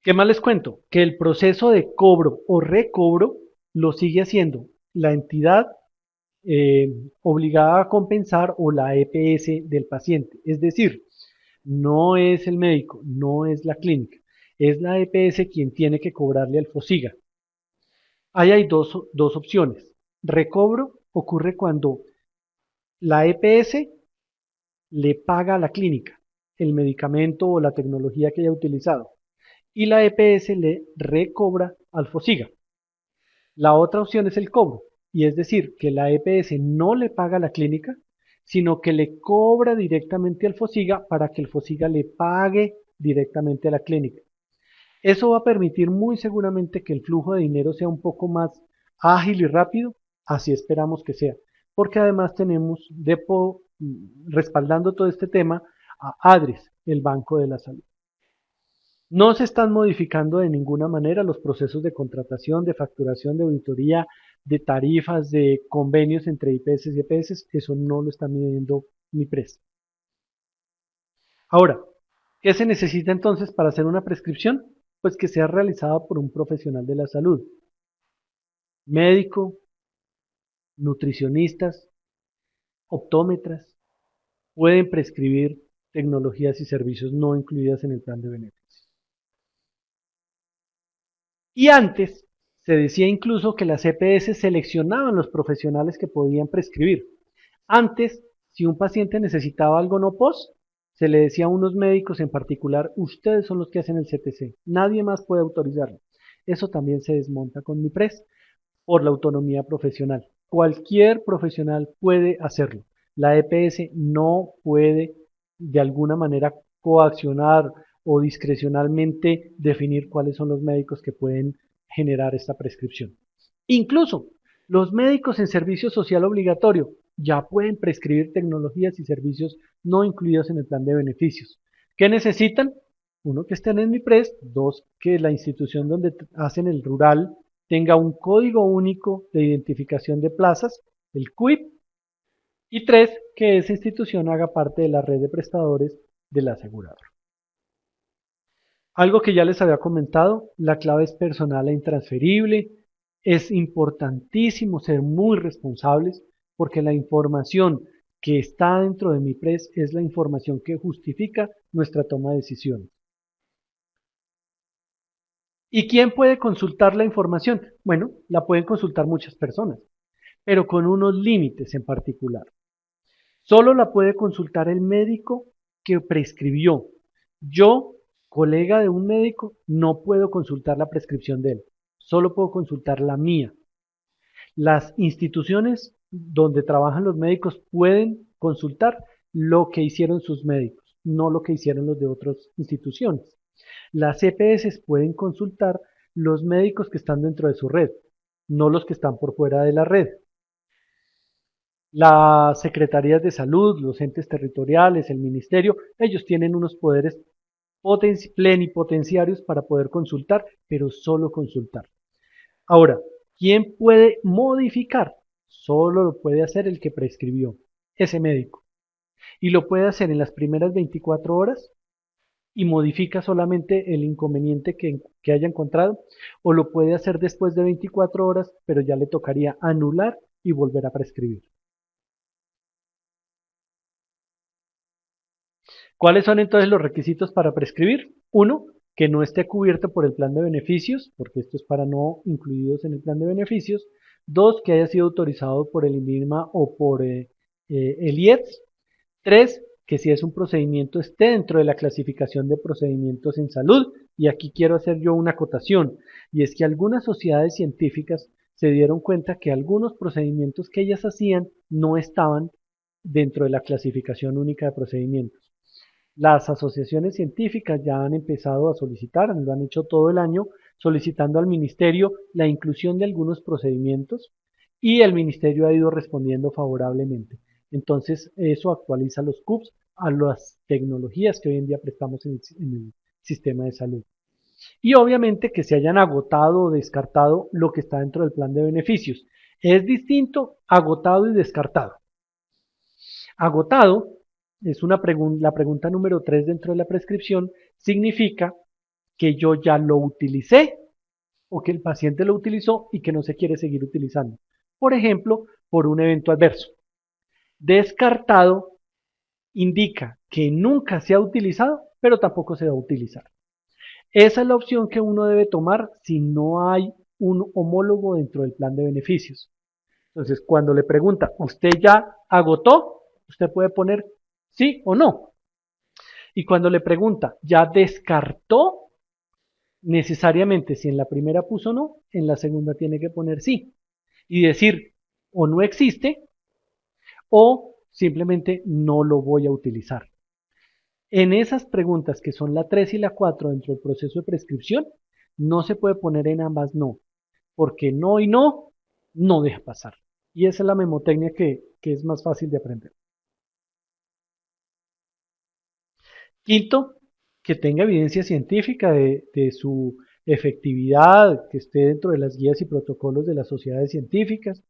¿qué más les cuento? Que el proceso de cobro o recobro lo sigue haciendo la entidad eh, obligada a compensar o la EPS del paciente. Es decir, no es el médico, no es la clínica, es la EPS quien tiene que cobrarle al FOSIGA. Ahí hay dos opciones. Recobro ocurre cuando la EPS le paga a la clínica el medicamento o la tecnología que haya utilizado y la EPS le recobra al FOSIGA. La otra opción es el cobro, y es decir, que la EPS no le paga a la clínica, sino que le cobra directamente al FOSIGA para que el FOSIGA le pague directamente a la clínica. Eso va a permitir muy seguramente que el flujo de dinero sea un poco más ágil y rápido, así esperamos que sea, porque además tenemos respaldando todo este tema a ADRES, el Banco de la Salud. No se están modificando de ninguna manera los procesos de contratación, de facturación, de auditoría, de tarifas, de convenios entre IPS y EPS, eso no lo está midiendo MIPRES. Ahora, ¿qué se necesita entonces para hacer una prescripción? Pues que sea realizada por un profesional de la salud, médico, nutricionistas, optómetras, pueden prescribir tecnologías y servicios no incluidas en el plan de beneficios. Y antes se decía incluso que las EPS seleccionaban los profesionales que podían prescribir. Antes, si un paciente necesitaba algo no POS, se le decía a unos médicos en particular, ustedes son los que hacen el CTC, nadie más puede autorizarlo. Eso también se desmonta con MIPRES por la autonomía profesional. Cualquier profesional puede hacerlo. La EPS no puede de alguna manera coaccionar o discrecionalmente definir cuáles son los médicos que pueden generar esta prescripción. Incluso los médicos en servicio social obligatorio ya pueden prescribir tecnologías y servicios no incluidos en el plan de beneficios. ¿Qué necesitan? Uno, que estén en MIPRES, dos, que la institución donde hacen el rural tenga un código único de identificación de plazas, el CUIP, y tres, que esa institución haga parte de la red de prestadores del asegurador. Algo que ya les había comentado, la clave es personal e intransferible. Es importantísimo ser muy responsables porque la información que está dentro de MIPRES es la información que justifica nuestra toma de decisiones. ¿Y quién puede consultar la información? Bueno, la pueden consultar muchas personas, pero con unos límites en particular. Solo la puede consultar el médico que prescribió. Yo, colega de un médico, no puedo consultar la prescripción de él, solo puedo consultar la mía. Las instituciones donde trabajan los médicos pueden consultar lo que hicieron sus médicos, no lo que hicieron los de otras instituciones. Las EPS pueden consultar los médicos que están dentro de su red, no los que están por fuera de la red. Las secretarías de salud, los entes territoriales, el ministerio, ellos tienen unos poderes plenipotenciarios para poder consultar, pero solo consultar. Ahora, ¿quién puede modificar? Solo lo puede hacer el que prescribió, ese médico. Y lo puede hacer en las primeras 24 horas y modifica solamente el inconveniente que haya encontrado, o lo puede hacer después de 24 horas, pero ya le tocaría anular y volver a prescribir. ¿Cuáles son entonces los requisitos para prescribir? Uno, que no esté cubierto por el plan de beneficios, porque esto es para no incluidos en el plan de beneficios. Dos, que haya sido autorizado por el INVIMA o por el IETS. Tres, que si es un procedimiento esté dentro de la clasificación de procedimientos en salud. Y aquí quiero hacer yo una acotación, y es que algunas sociedades científicas se dieron cuenta que algunos procedimientos que ellas hacían no estaban dentro de la clasificación única de procedimientos. Las asociaciones científicas ya han empezado a solicitar, lo han hecho todo el año, solicitando al ministerio la inclusión de algunos procedimientos y el ministerio ha ido respondiendo favorablemente. Entonces, eso actualiza los CUPS a las tecnologías que hoy en día prestamos en el sistema de salud. Y obviamente que se hayan agotado o descartado lo que está dentro del plan de beneficios. Es distinto agotado y descartado. Agotado es la pregunta número 3 dentro de la prescripción, significa que yo ya lo utilicé o que el paciente lo utilizó y que no se quiere seguir utilizando. Por ejemplo, por un evento adverso. Descartado indica que nunca se ha utilizado, pero tampoco se va a utilizar. Esa es la opción que uno debe tomar si no hay un homólogo dentro del plan de beneficios. Entonces, cuando le pregunta, ¿usted ya agotó? Usted puede poner sí o no. Y cuando le pregunta, ¿ya descartó? Necesariamente, si en la primera puso no, en la segunda tiene que poner sí. Y decir, o no existe, o simplemente no lo voy a utilizar. En esas preguntas que son la 3 y la 4 dentro del proceso de prescripción, no se puede poner en ambas no, porque no y no, no deja pasar. Y esa es la memotecnia que es más fácil de aprender. Quinto, que tenga evidencia científica de su efectividad, que esté dentro de las guías y protocolos de las sociedades científicas.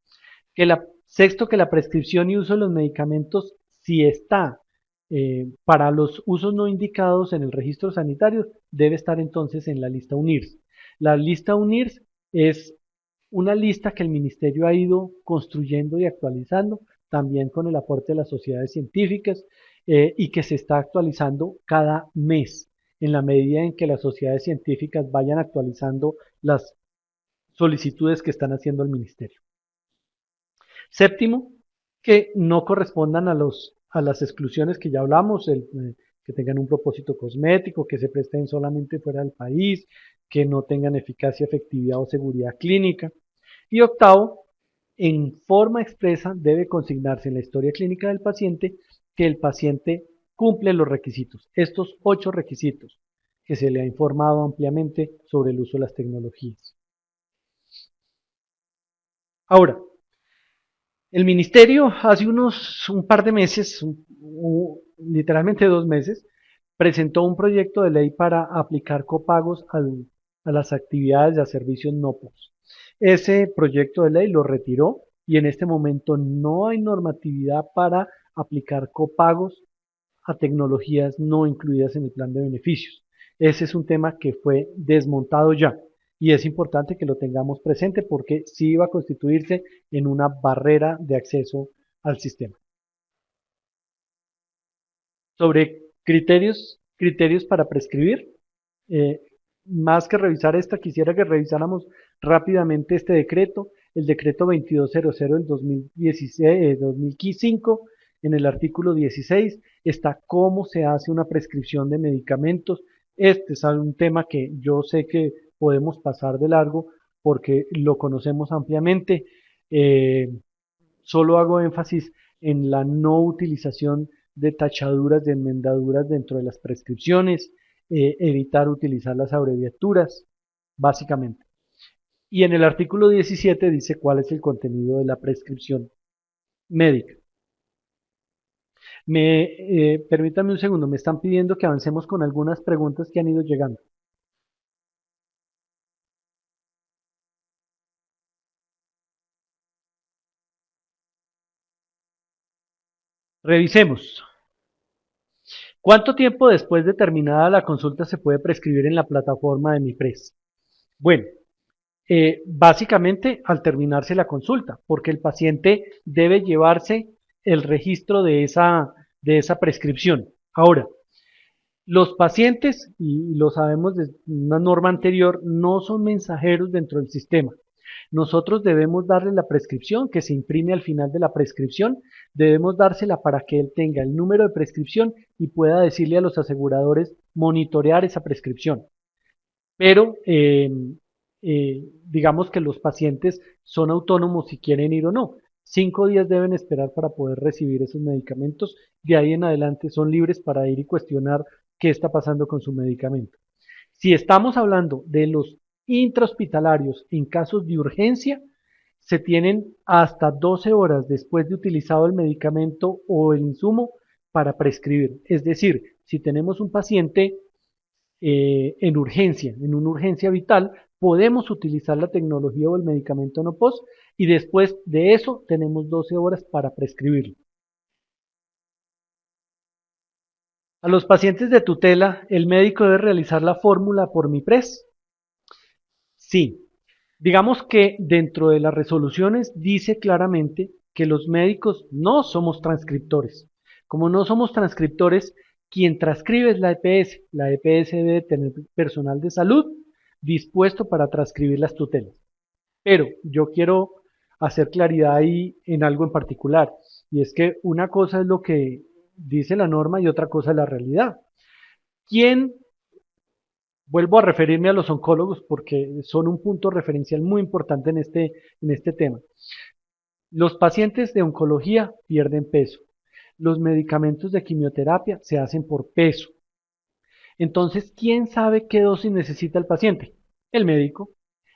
Sexto, que la prescripción y uso de los medicamentos, si está para los usos no indicados en el registro sanitario, debe estar entonces en la lista UNIRS. La lista UNIRS es una lista que el ministerio ha ido construyendo y actualizando, también con el aporte de las sociedades científicas, y que se está actualizando cada mes, en la medida en que las sociedades científicas vayan actualizando las solicitudes que están haciendo el ministerio. Séptimo, que no correspondan a las exclusiones que ya hablamos, que tengan un propósito cosmético, que se presten solamente fuera del país, que no tengan eficacia, efectividad o seguridad clínica. Y octavo, en forma expresa debe consignarse en la historia clínica del paciente que el paciente cumple los requisitos, estos 8 requisitos que se le ha informado ampliamente sobre el uso de las tecnologías. Ahora, el ministerio hace un par de meses, literalmente 2 meses, presentó un proyecto de ley para aplicar copagos a las actividades de servicios no POS. Ese proyecto de ley lo retiró y en este momento no hay normatividad para aplicar copagos a tecnologías no incluidas en el plan de beneficios. Ese es un tema que fue desmontado ya y es importante que lo tengamos presente porque sí va a constituirse en una barrera de acceso al sistema. Sobre criterios para prescribir, más que revisar esta, quisiera que revisáramos rápidamente este decreto, el decreto 2200 del 2005, en el artículo 16 está cómo se hace una prescripción de medicamentos. Este es un tema que yo sé que podemos pasar de largo porque lo conocemos ampliamente. Solo hago énfasis en la no utilización de tachaduras, de enmendaduras dentro de las prescripciones, evitar utilizar las abreviaturas, básicamente. Y en el artículo 17 dice cuál es el contenido de la prescripción médica. Permítame un segundo, me están pidiendo que avancemos con algunas preguntas que han ido llegando. Revisemos. ¿Cuánto tiempo después de terminada la consulta se puede prescribir en la plataforma de MiPres? Bueno, básicamente al terminarse la consulta, porque el paciente debe llevarse el registro de esa prescripción. Ahora, los pacientes, y lo sabemos de una norma anterior, no son mensajeros dentro del sistema. Nosotros debemos darle la prescripción que se imprime al final de la prescripción, debemos dársela para que él tenga el número de prescripción y pueda decirle a los aseguradores monitorear esa prescripción. Pero digamos que los pacientes son autónomos si quieren ir o no. 5 días deben esperar para poder recibir esos medicamentos. De ahí en adelante son libres para ir y cuestionar qué está pasando con su medicamento. Si estamos hablando de los intrahospitalarios en casos de urgencia, se tienen hasta 12 horas después de utilizado el medicamento o el insumo para prescribir. Es decir, si tenemos un paciente en urgencia, en una urgencia vital, podemos utilizar la tecnología o el medicamento no post y después de eso tenemos 12 horas para prescribirlo. A los pacientes de tutela, el médico debe realizar la fórmula por MIPRES. Sí, digamos que dentro de las resoluciones dice claramente que los médicos no somos transcriptores. Como no somos transcriptores, quien transcribe es la EPS. La EPS debe tener personal de salud dispuesto para transcribir las tutelas. Pero yo quiero hacer claridad ahí en algo en particular, y es que una cosa es lo que dice la norma y otra cosa es la realidad. ¿Quién Vuelvo a referirme a los oncólogos porque son un punto referencial muy importante en este tema. Los pacientes de oncología pierden peso. Los medicamentos de quimioterapia se hacen por peso. Entonces, ¿quién sabe qué dosis necesita el paciente? El médico.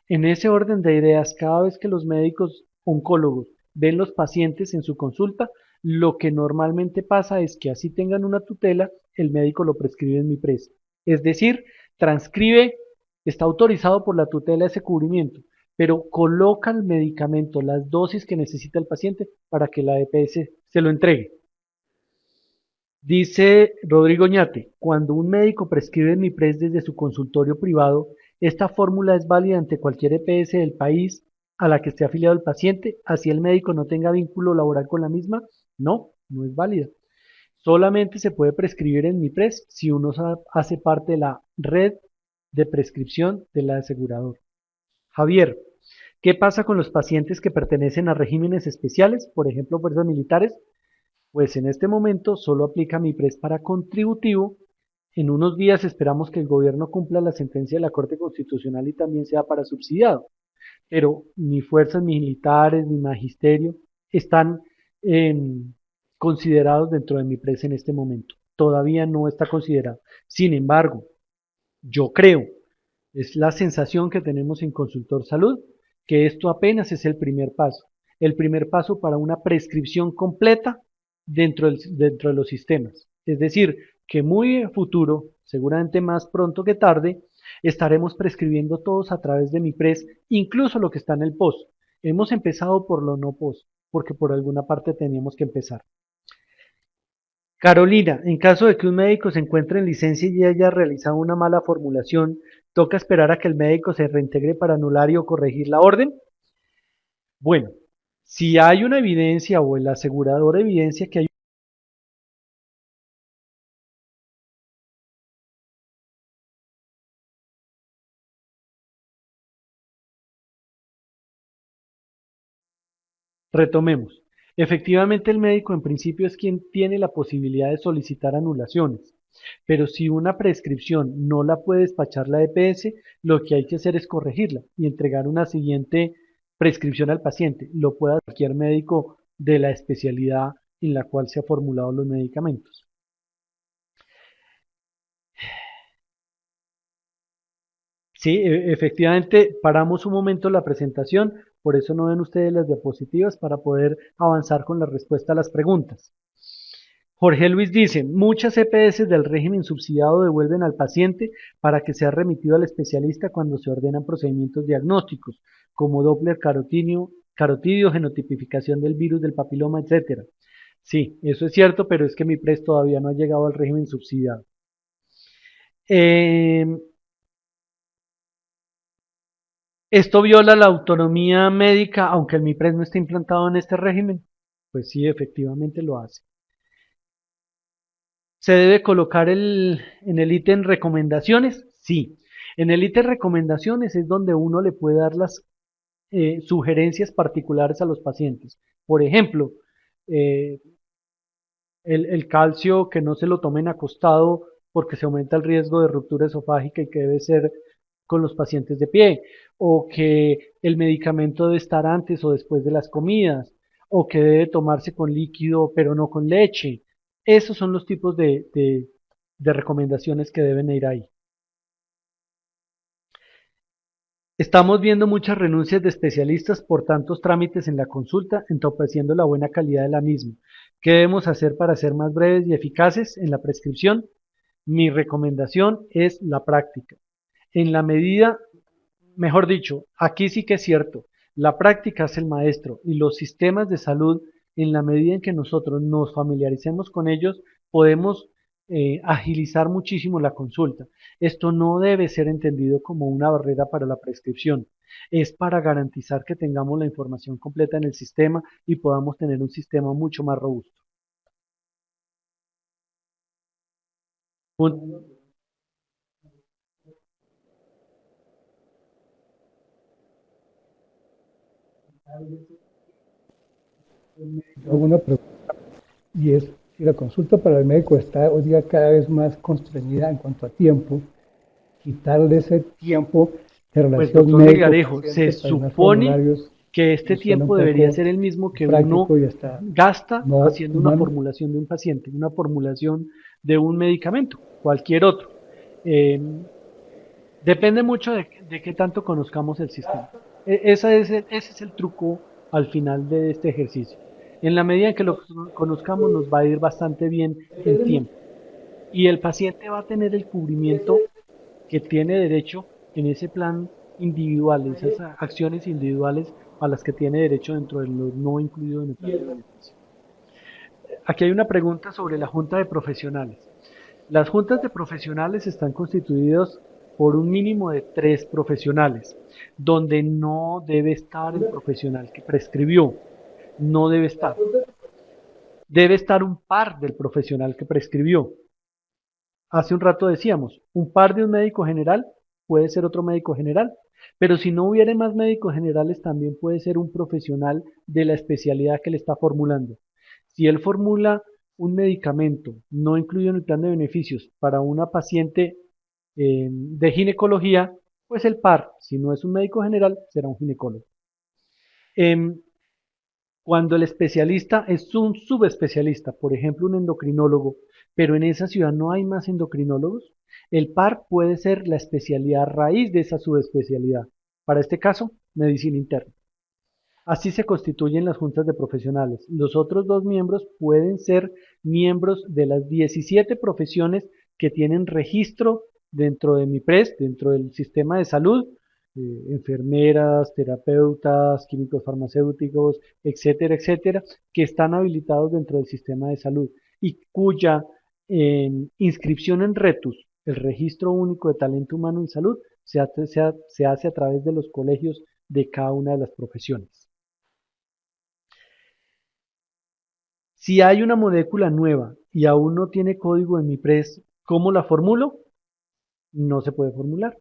En ese orden de ideas, cada vez que los médicos oncólogos ven los pacientes en su consulta, lo que normalmente pasa es que así tengan una tutela, el médico lo prescribe en MIPRES. Es decir, transcribe, está autorizado por la tutela ese cubrimiento, pero coloca el medicamento, las dosis que necesita el paciente para que la EPS se lo entregue. Dice Rodrigo Ñate, cuando un médico prescribe MIPRES desde su consultorio privado, esta fórmula es válida ante cualquier EPS del país a la que esté afiliado el paciente, así el médico no tenga vínculo laboral con la misma. No, no es válida. Solamente se puede prescribir en MIPRES si uno hace parte de la red de prescripción de la aseguradora. Javier, ¿qué pasa con los pacientes que pertenecen a regímenes especiales, por ejemplo, fuerzas militares? Pues en este momento solo aplica MIPRES para contributivo. En unos días esperamos que el gobierno cumpla la sentencia de la Corte Constitucional y también sea para subsidiado. Pero ni fuerzas militares ni magisterio están considerados dentro de MIPRES en este momento. Todavía no está considerado. Sin embargo, yo creo, es la sensación que tenemos en Consultor Salud, que esto apenas es el primer paso. El primer paso para una prescripción completa dentro de los sistemas. Es decir, que muy en futuro, seguramente más pronto que tarde, estaremos prescribiendo todos a través de MIPRES, incluso lo que está en el POS. Hemos empezado por lo no POS, porque por alguna parte teníamos que empezar. Carolina, en caso de que un médico se encuentre en licencia y haya realizado una mala formulación, ¿toca esperar a que el médico se reintegre para anular y o corregir la orden? Bueno, si hay una evidencia o el asegurador evidencia que hay Retomemos. Efectivamente, el médico en principio es quien tiene la posibilidad de solicitar anulaciones, pero si una prescripción no la puede despachar la EPS, lo que hay que hacer es corregirla y entregar una siguiente prescripción al paciente. Lo puede hacer cualquier médico de la especialidad en la cual se han formulado los medicamentos. Sí, efectivamente, paramos un momento la presentación, por eso no ven ustedes las diapositivas para poder avanzar con la respuesta a las preguntas. Jorge Luis dice, muchas EPS del régimen subsidiado devuelven al paciente para que sea remitido al especialista cuando se ordenan procedimientos diagnósticos, como Doppler carotidio, genotipificación del virus del papiloma, etc. Sí, eso es cierto, pero es que mi PRES todavía no ha llegado al régimen subsidiado. Eh, ¿Esto viola la autonomía médica aunque el MIPRES no esté implantado en este régimen? Pues sí, efectivamente lo hace. ¿Se debe colocar en el ítem recomendaciones? Sí. En el ítem recomendaciones es donde uno le puede dar sugerencias particulares a los pacientes. Por ejemplo, eh, el calcio que no se lo tomen acostado porque se aumenta el riesgo de ruptura esofágica y que debe ser con los pacientes de pie, o que el medicamento debe estar antes o después de las comidas, o que debe tomarse con líquido pero no con leche. Esos son los tipos de recomendaciones que deben ir ahí. Estamos viendo muchas renuncias de especialistas por tantos trámites en la consulta, entorpeciendo la buena calidad de la misma. ¿Qué debemos hacer para ser más breves y eficaces en la prescripción? Mi recomendación es la práctica. En la medida, mejor dicho, aquí sí que es cierto, la práctica es el maestro y los sistemas de salud, en la medida en que nosotros nos familiaricemos con ellos, podemos agilizar muchísimo la consulta. Esto no debe ser entendido como una barrera para la prescripción. Es para garantizar que tengamos la información completa en el sistema y podamos tener un sistema mucho más robusto. Jun- Yo hago una pregunta y es si la consulta para el médico está hoy día cada vez más constreñida en cuanto a tiempo, quitarle ese tiempo de Pues relación doctor Melgarejo, se médico-paciente para unos supone formularios que este me suena un tiempo debería poco ser el mismo que uno práctico y hasta gasta no haciendo una humano. formulación de un paciente, una formulación de un medicamento, cualquier otro. Eh, Depende mucho de qué tanto conozcamos el sistema. Ese es el truco al final de este ejercicio. En la medida en que lo conozcamos nos va a ir bastante bien en tiempo. Y el paciente va a tener el cubrimiento que tiene derecho en ese plan individual, esas acciones individuales a las que tiene derecho dentro de lo no incluido en el plan de beneficio. Aquí hay una pregunta sobre la junta de profesionales. Las juntas de profesionales están constituidas por un mínimo de 3 profesionales, donde no debe estar el profesional que prescribió, no debe estar. Debe estar un par del profesional que prescribió. Hace un rato decíamos, un par de un médico general puede ser otro médico general, pero si no hubiera más médicos generales también puede ser un profesional de la especialidad que le está formulando. Si él formula un medicamento no incluido en el plan de beneficios para una paciente de ginecología, pues el par, si no es un médico general, será un ginecólogo. Em, Cuando el especialista es un subespecialista, por ejemplo, un endocrinólogo, pero en esa ciudad no hay más endocrinólogos, el par puede ser la especialidad raíz de esa subespecialidad. Para este caso, medicina interna. Así se constituyen las juntas de profesionales. Los otros 2 miembros pueden ser miembros de las 17 profesiones que tienen registro dentro de MIPRES, dentro del sistema de salud, enfermeras, terapeutas, químicos farmacéuticos, etcétera, etcétera, que están habilitados dentro del sistema de salud y cuya inscripción en RETUS, el Registro Único de Talento Humano en Salud, se hace a través de los colegios de cada una de las profesiones. Si hay una molécula nueva y aún no tiene código en MIPRES, ¿cómo la formulo? No se puede formular.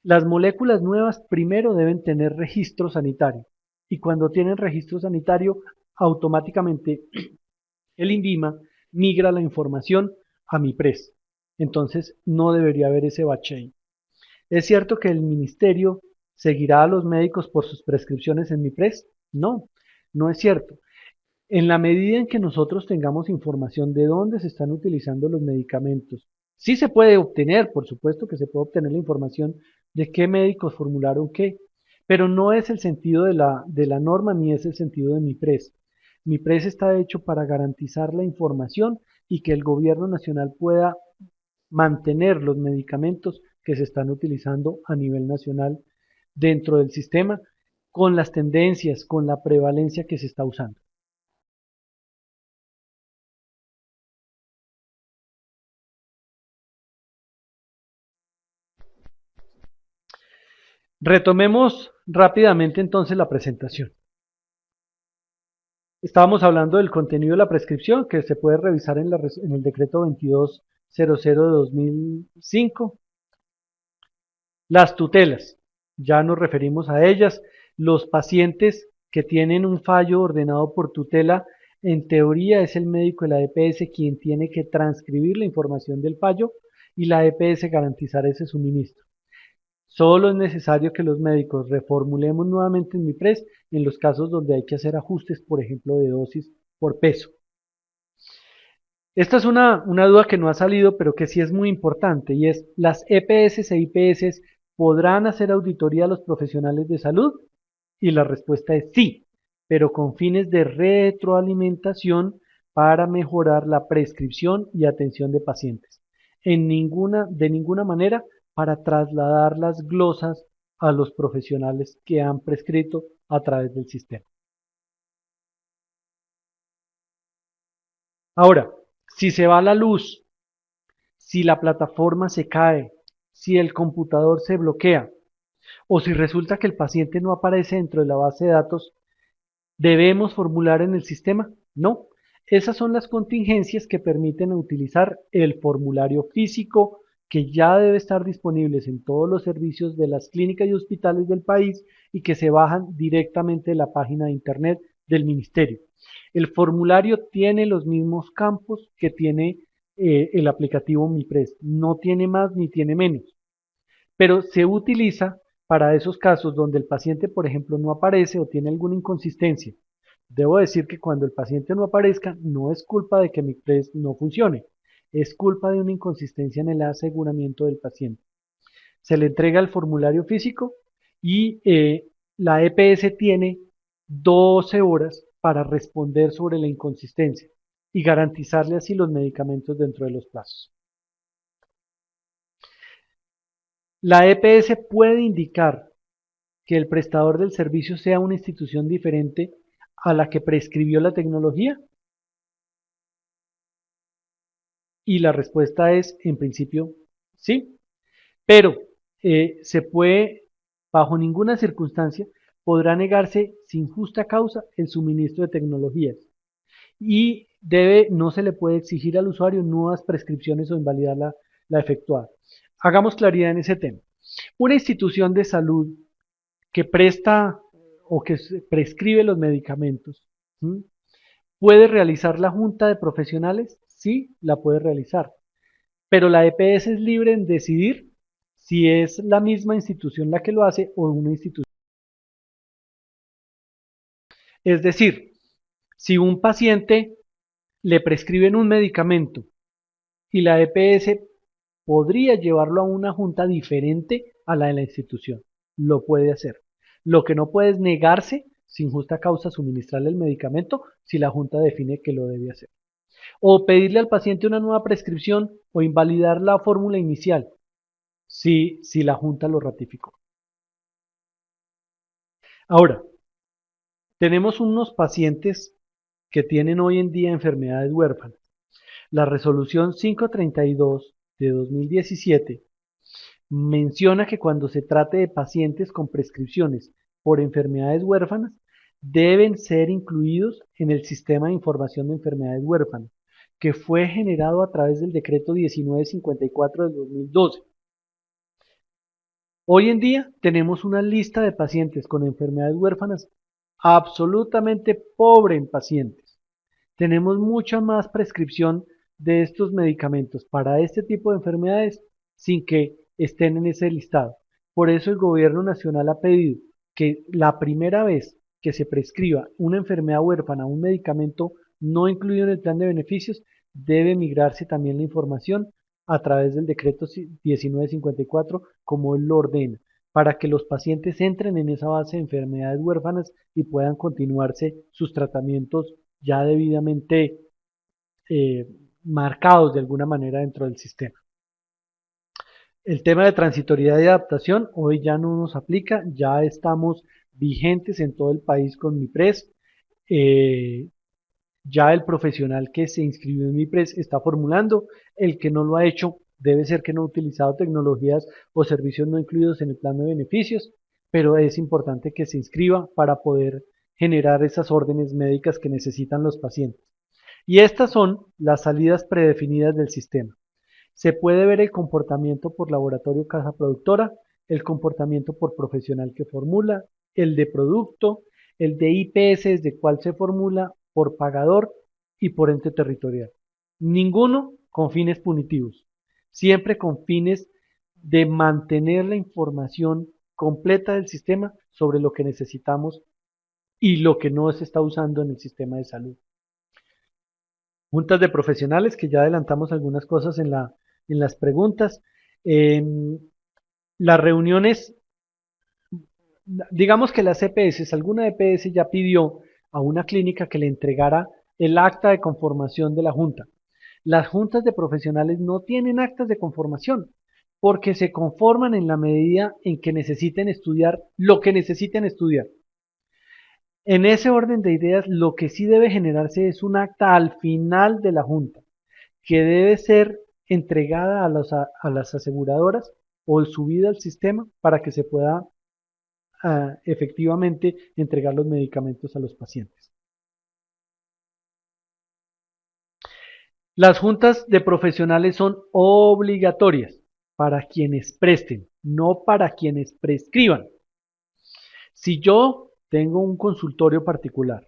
Las moléculas nuevas primero deben tener registro sanitario y cuando tienen registro sanitario, automáticamente el INVIMA migra la información a MIPRES. Entonces no debería haber ese bache. ¿Es cierto que el ministerio seguirá a los médicos por sus prescripciones en MIPRES? No, no es cierto. En la medida en que nosotros tengamos información de dónde se están utilizando los medicamentos, sí se puede obtener, por supuesto que se puede obtener la información de qué médicos formularon qué, pero no es el sentido de la norma ni es el sentido de MIPRES. MIPRES está hecho para garantizar la información y que el gobierno nacional pueda mantener los medicamentos que se están utilizando a nivel nacional dentro del sistema con las tendencias, con la prevalencia que se está usando. Retomemos rápidamente entonces la presentación. Estábamos hablando del contenido de la prescripción que se puede revisar en el decreto 2200 de 2005. Las tutelas, ya nos referimos a ellas. Los pacientes que tienen un fallo ordenado por tutela, en teoría es el médico de la EPS quien tiene que transcribir la información del fallo y la EPS garantizar ese suministro. Solo es necesario que los médicos reformulemos nuevamente en MIPRES en los casos donde hay que hacer ajustes, por ejemplo, de dosis por peso. Esta es una duda que no ha salido, pero que sí es muy importante, y es, ¿las EPS e IPS podrán hacer auditoría a los profesionales de salud? Y la respuesta es sí, pero con fines de retroalimentación para mejorar la prescripción y atención de pacientes. De ninguna manera para trasladar las glosas a los profesionales que han prescrito a través del sistema. Ahora, si se va la luz, si la plataforma se cae, si el computador se bloquea o si resulta que el paciente no aparece dentro de la base de datos, ¿debemos formular en el sistema? No. Esas son las contingencias que permiten utilizar el formulario físico que ya debe estar disponibles en todos los servicios de las clínicas y hospitales del país y que se bajan directamente de la página de internet del ministerio. El formulario tiene los mismos campos que tiene el aplicativo MIPRES, no tiene más ni tiene menos, pero se utiliza para esos casos donde el paciente, por ejemplo, no aparece o tiene alguna inconsistencia. Debo decir que cuando el paciente no aparezca, no es culpa de que MIPRES no funcione, es culpa de una inconsistencia en el aseguramiento del paciente. Se le entrega el formulario físico y la EPS tiene 12 horas para responder sobre la inconsistencia y garantizarle así los medicamentos dentro de los plazos. La EPS puede indicar que el prestador del servicio sea una institución diferente a la que prescribió la tecnología. Y la respuesta es, en principio, sí. Pero se puede, bajo ninguna circunstancia, podrá negarse sin justa causa el suministro de tecnologías. Y no se le puede exigir al usuario nuevas prescripciones o invalidarla la efectuada. Hagamos claridad en ese tema. Una institución de salud que presta o que prescribe los medicamentos, ¿sí? ¿Puede realizar la junta de profesionales? Sí, la puede realizar. Pero la EPS es libre en decidir si es la misma institución la que lo hace o una institución. Es decir, si un paciente le prescriben un medicamento y la EPS podría llevarlo a una junta diferente a la de la institución, lo puede hacer. Lo que no puede es negarse sin justa causa suministrarle el medicamento si la junta define que lo debe hacer. O pedirle al paciente una nueva prescripción o invalidar la fórmula inicial si la junta lo ratificó. Ahora, tenemos unos pacientes que tienen hoy en día enfermedades huérfanas. La resolución 532 de 2017 menciona que cuando se trate de pacientes con prescripciones por enfermedades huérfanas, deben ser incluidos en el sistema de información de enfermedades huérfanas, que fue generado a través del decreto 1954 del 2012. Hoy en día tenemos una lista de pacientes con enfermedades huérfanas absolutamente pobre en pacientes. Tenemos mucha más prescripción de estos medicamentos para este tipo de enfermedades sin que estén en ese listado. Por eso el gobierno nacional ha pedido que la primera vez que se prescriba una enfermedad huérfana, un medicamento no incluido en el plan de beneficios, debe migrarse también la información a través del decreto 1954 como él lo ordena, para que los pacientes entren en esa base de enfermedades huérfanas y puedan continuarse sus tratamientos ya debidamente eh, marcados de alguna manera dentro del sistema. El tema de transitoriedad y adaptación hoy ya no nos aplica, ya estamos vigentes en todo el país con MIPRES. Ya el profesional que se inscribió en MIPRES está formulando, el que no lo ha hecho debe ser que no ha utilizado tecnologías o servicios no incluidos en el plan de beneficios, pero es importante que se inscriba para poder generar esas órdenes médicas que necesitan los pacientes. Y estas son las salidas predefinidas del sistema. Se puede ver el comportamiento por laboratorio caja productora, el comportamiento por profesional que formula, el de producto, el de IPS desde cuál se formula, por pagador y por ente territorial. Ninguno con fines punitivos, siempre con fines de mantener la información completa del sistema sobre lo que necesitamos y lo que no se está usando en el sistema de salud. Juntas de profesionales, que ya adelantamos algunas cosas en las preguntas. Las reuniones, digamos que las EPS, alguna EPS ya pidió a una clínica que le entregara el acta de conformación de la junta. Las juntas de profesionales no tienen actas de conformación porque se conforman en la medida en que necesiten estudiar lo que necesiten estudiar. En ese orden de ideas, lo que sí debe generarse es un acta al final de la junta, que debe ser entregada a las aseguradoras o subida al sistema para que se pueda efectivamente entregar los medicamentos a los pacientes. Las juntas de profesionales son obligatorias para quienes presten, no para quienes prescriban. Si yo tengo un consultorio particular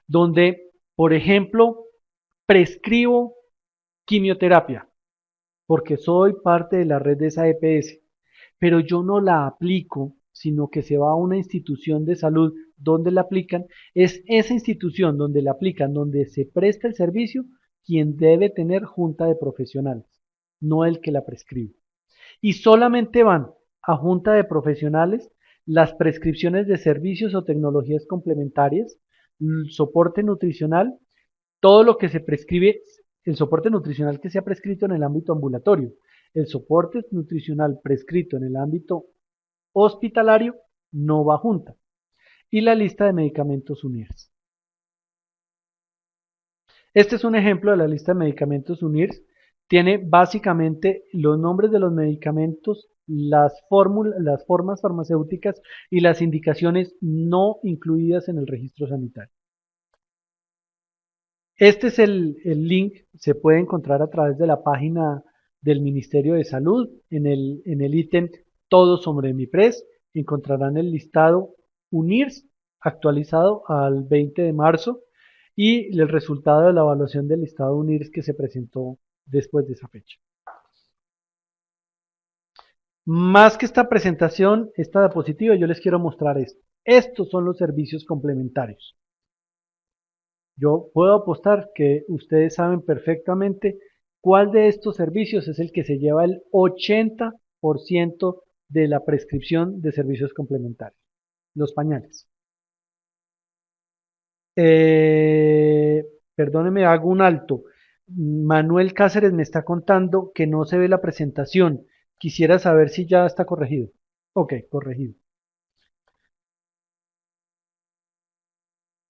donde, por ejemplo, prescribo quimioterapia, porque soy parte de la red de esa EPS, pero yo no la aplico, sino que se va a una institución de salud donde la aplican, es esa institución donde la aplican, donde se presta el servicio, quien debe tener junta de profesionales, no el que la prescribe. Y solamente van a junta de profesionales las prescripciones de servicios o tecnologías complementarias, soporte nutricional, todo lo que se prescribe, el soporte nutricional que se ha prescrito en el ámbito ambulatorio, el soporte nutricional prescrito en el ámbito hospitalario no va junta, y la lista de medicamentos UNIRS. Este es un ejemplo de la lista de medicamentos UNIRS. Tiene básicamente los nombres de los medicamentos, las formas farmacéuticas y las indicaciones no incluidas en el registro sanitario. Este es el link, se puede encontrar a través de la página del Ministerio de Salud, en el ítem Todo sobre MIPRES, encontrarán el listado UNIRS actualizado al 20 de marzo y el resultado de la evaluación del listado UNIRS que se presentó después de esa fecha. Más que esta presentación, esta diapositiva, yo les quiero mostrar esto. Estos son los servicios complementarios. Yo puedo apostar que ustedes saben perfectamente cuál de estos servicios es el que se lleva el 80% de la prescripción de servicios complementarios. Los pañales. Perdóneme, hago un alto. Manuel Cáceres me está contando que no se ve la presentación. Quisiera saber si ya está corregido. Ok, corregido.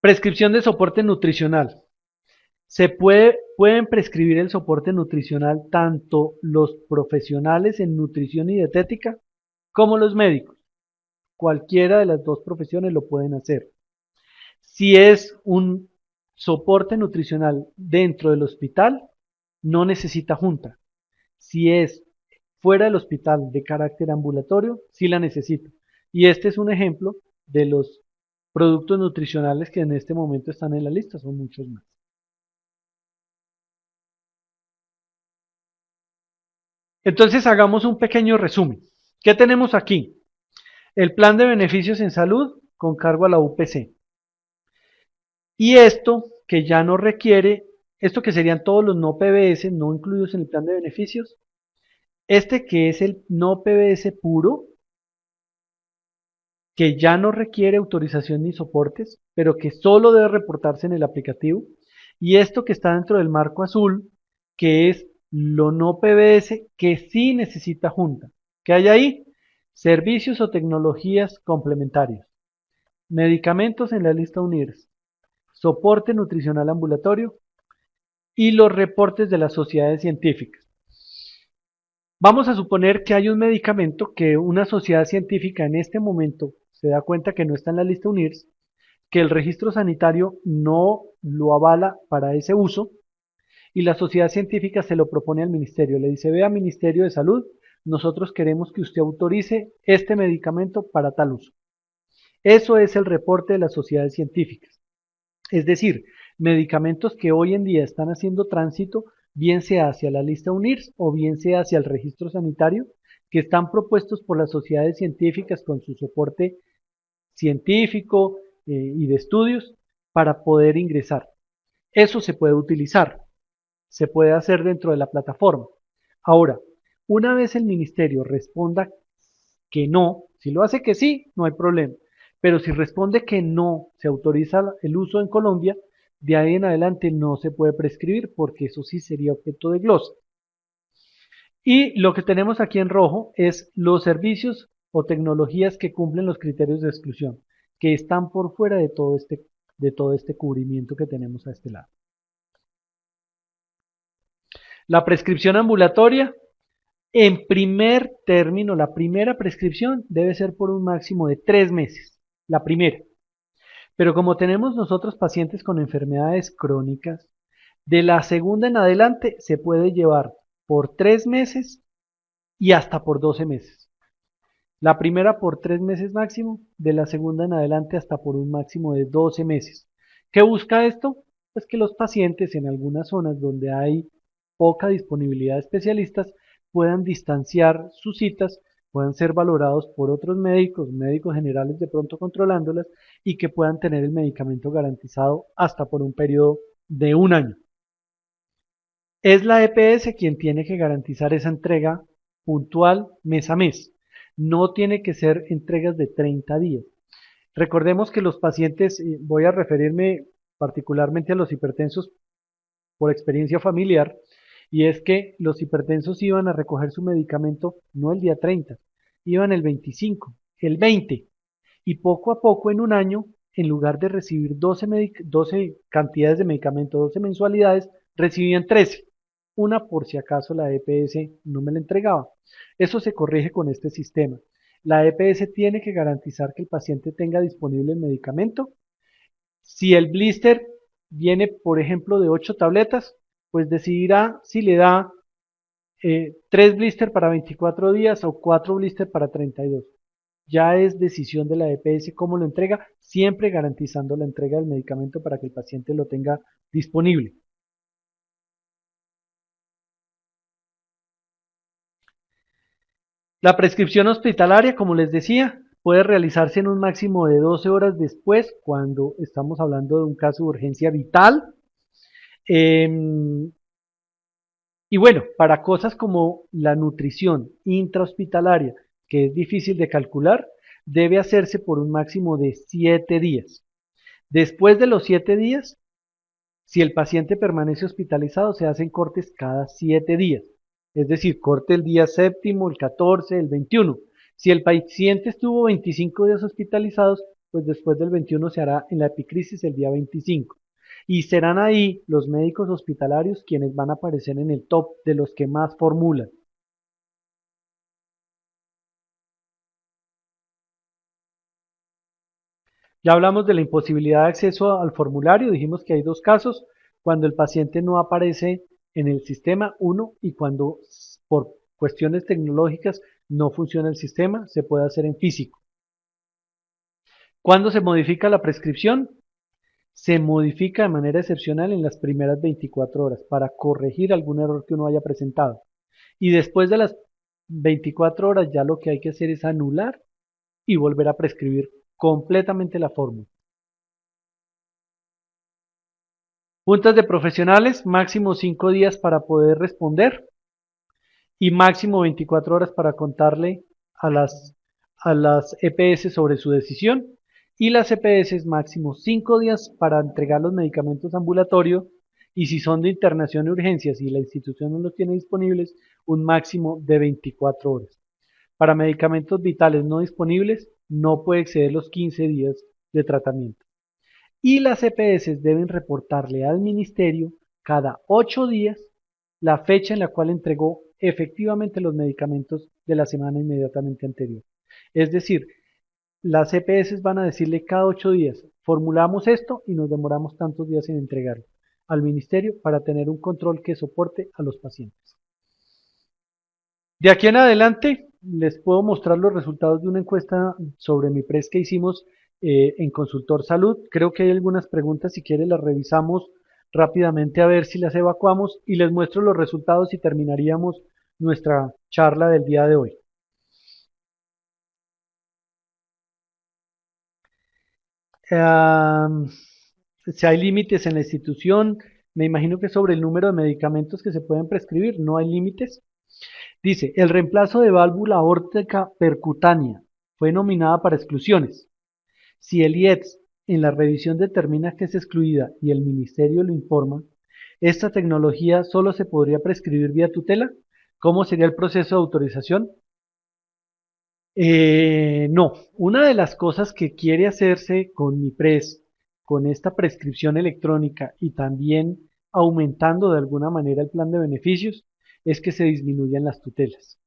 Prescripción de soporte nutricional. Pueden prescribir el soporte nutricional tanto los profesionales en nutrición y dietética como los médicos. Cualquiera de las dos profesiones lo pueden hacer. Si es un soporte nutricional dentro del hospital, no necesita junta. Si es fuera del hospital de carácter ambulatorio, sí la necesita. Y este es un ejemplo de los productos nutricionales que en este momento están en la lista, son muchos más. Entonces hagamos un pequeño resumen. ¿Qué tenemos aquí? El plan de beneficios en salud con cargo a la UPC. Y esto que ya no requiere, esto que serían todos los no PBS no incluidos en el plan de beneficios, este que es el no PBS puro, que ya no requiere autorización ni soportes, pero que solo debe reportarse en el aplicativo, y esto que está dentro del marco azul, que es lo no PBS, que sí necesita junta. ¿Qué hay ahí? Servicios o tecnologías complementarios, medicamentos en la lista UNIRS, soporte nutricional ambulatorio y los reportes de las sociedades científicas. Vamos a suponer que hay un medicamento que una sociedad científica en este momento se da cuenta que no está en la lista UNIRS, que el registro sanitario no lo avala para ese uso y la sociedad científica se lo propone al ministerio. Le dice, vea Ministerio de Salud, nosotros queremos que usted autorice este medicamento para tal uso. Eso es el reporte de las sociedades científicas. Es decir, medicamentos que hoy en día están haciendo tránsito, bien sea hacia la lista UNIRS o bien sea hacia el registro sanitario, que están propuestos por las sociedades científicas con su soporte científico y de estudios para poder ingresar. Eso se puede utilizar, se puede hacer dentro de la plataforma. Ahora, una vez el ministerio responda que no, si lo hace que sí, no hay problema. Pero si responde que no se autoriza el uso en Colombia, de ahí en adelante no se puede prescribir porque eso sí sería objeto de glosa. Y lo que tenemos aquí en rojo es los servicios o tecnologías que cumplen los criterios de exclusión, que están por fuera de todo este cubrimiento que tenemos a este lado. La prescripción ambulatoria, en primer término, la primera prescripción debe ser por un máximo de 3 meses, la primera. Pero como tenemos nosotros pacientes con enfermedades crónicas, de la segunda en adelante se puede llevar por 3 meses y hasta por 12 meses. La primera por 3 meses máximo, de la segunda en adelante hasta por un máximo de 12 meses. ¿Qué busca esto? Pues que los pacientes en algunas zonas donde hay poca disponibilidad de especialistas puedan distanciar sus citas, puedan ser valorados por otros médicos, médicos generales de pronto controlándolas y que puedan tener el medicamento garantizado hasta por un periodo de un año. Es la EPS quien tiene que garantizar esa entrega puntual mes a mes. No tiene que ser entregas de 30 días. Recordemos que los pacientes, voy a referirme particularmente a los hipertensos por experiencia familiar, y es que los hipertensos iban a recoger su medicamento no el día 30, iban el 25, el 20, y poco a poco en un año, en lugar de recibir 12 cantidades de medicamento, 12 mensualidades, recibían 13. Una por si acaso la EPS no me la entregaba. Eso se corrige con este sistema. La EPS tiene que garantizar que el paciente tenga disponible el medicamento. Si el blister viene, por ejemplo, de 8 tabletas, pues decidirá si le da 3 blister para 24 días o 4 blister para 32. Ya es decisión de la EPS cómo lo entrega, siempre garantizando la entrega del medicamento para que el paciente lo tenga disponible. La prescripción hospitalaria, como les decía, puede realizarse en un máximo de 12 horas después, cuando estamos hablando de un caso de urgencia vital. Y bueno, para cosas como la nutrición intrahospitalaria, que es difícil de calcular, debe hacerse por un máximo de 7 días. Después de los 7 días, si el paciente permanece hospitalizado, se hacen cortes cada 7 días. Es decir, corte el día séptimo, el 14, el 21. Si el paciente estuvo 25 días hospitalizados, pues después del 21 se hará en la epicrisis el día 25. Y serán ahí los médicos hospitalarios quienes van a aparecer en el top de los que más formulan. Ya hablamos de la imposibilidad de acceso al formulario, dijimos que hay dos casos, cuando el paciente no aparece en el sistema, uno, y cuando por cuestiones tecnológicas no funciona el sistema, se puede hacer en físico. ¿Cuándo se modifica la prescripción? Se modifica de manera excepcional en las primeras 24 horas para corregir algún error que uno haya presentado. Y después de las 24 horas ya lo que hay que hacer es anular y volver a prescribir completamente la fórmula. Juntas de profesionales, máximo 5 días para poder responder y máximo 24 horas para contarle a las EPS sobre su decisión. Y las EPS máximo 5 días para entregar los medicamentos ambulatorios y si son de internación y urgencias y la institución no los tiene disponibles, un máximo de 24 horas. Para medicamentos vitales no disponibles, no puede exceder los 15 días de tratamiento. Y las EPS deben reportarle al ministerio cada 8 días la fecha en la cual entregó efectivamente los medicamentos de la semana inmediatamente anterior. Es decir, las EPS van a decirle cada 8 días, formulamos esto y nos demoramos tantos días en entregarlo al ministerio para tener un control que soporte a los pacientes. De aquí en adelante les puedo mostrar los resultados de una encuesta sobre MIPRES que hicimos en Consultor Salud. Creo que hay algunas preguntas, si quiere las revisamos rápidamente a ver si las evacuamos y les muestro los resultados y terminaríamos nuestra charla del día de hoy. Si hay límites en la institución, me imagino que sobre el número de medicamentos que se pueden prescribir, no hay límites. Dice, el reemplazo de válvula aórtica percutánea fue nominada para exclusiones. Si el IETS en la revisión determina que es excluida y el ministerio lo informa, ¿esta tecnología solo se podría prescribir vía tutela? ¿Cómo sería el proceso de autorización? No, una de las cosas que quiere hacerse con MIPRES, con esta prescripción electrónica y también aumentando de alguna manera el plan de beneficios, es que se disminuyan las tutelas.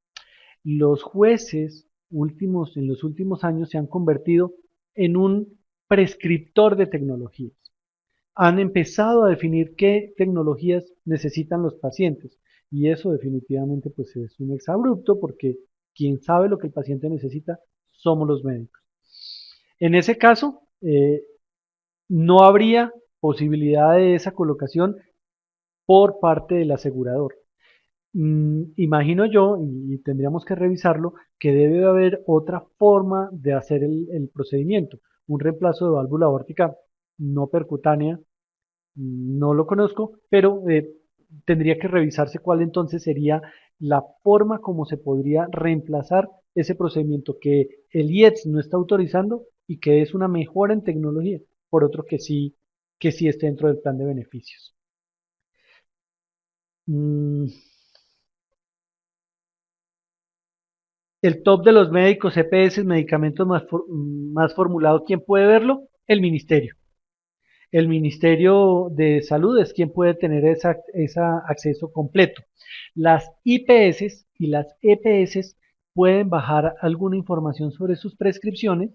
Los jueces en los últimos años se han convertido en un prescriptor de tecnologías. Han empezado a definir qué tecnologías necesitan los pacientes y eso definitivamente pues es un exabrupto porque quien sabe lo que el paciente necesita somos los médicos. En ese caso, no habría posibilidad de esa colocación por parte del asegurador. Imagino yo, y tendríamos que revisarlo, que debe haber otra forma de hacer el procedimiento. Un reemplazo de válvula aórtica no percutánea, no lo conozco, pero tendría que revisarse cuál entonces sería la forma como se podría reemplazar ese procedimiento que el IETS no está autorizando y que es una mejora en tecnología, por otro que sí esté dentro del plan de beneficios. Mm, El top de los médicos EPS, medicamentos más formulados, ¿quién puede verlo? El ministerio. El Ministerio de Salud es quien puede tener ese acceso completo. Las IPS y las EPS pueden bajar alguna información sobre sus prescripciones,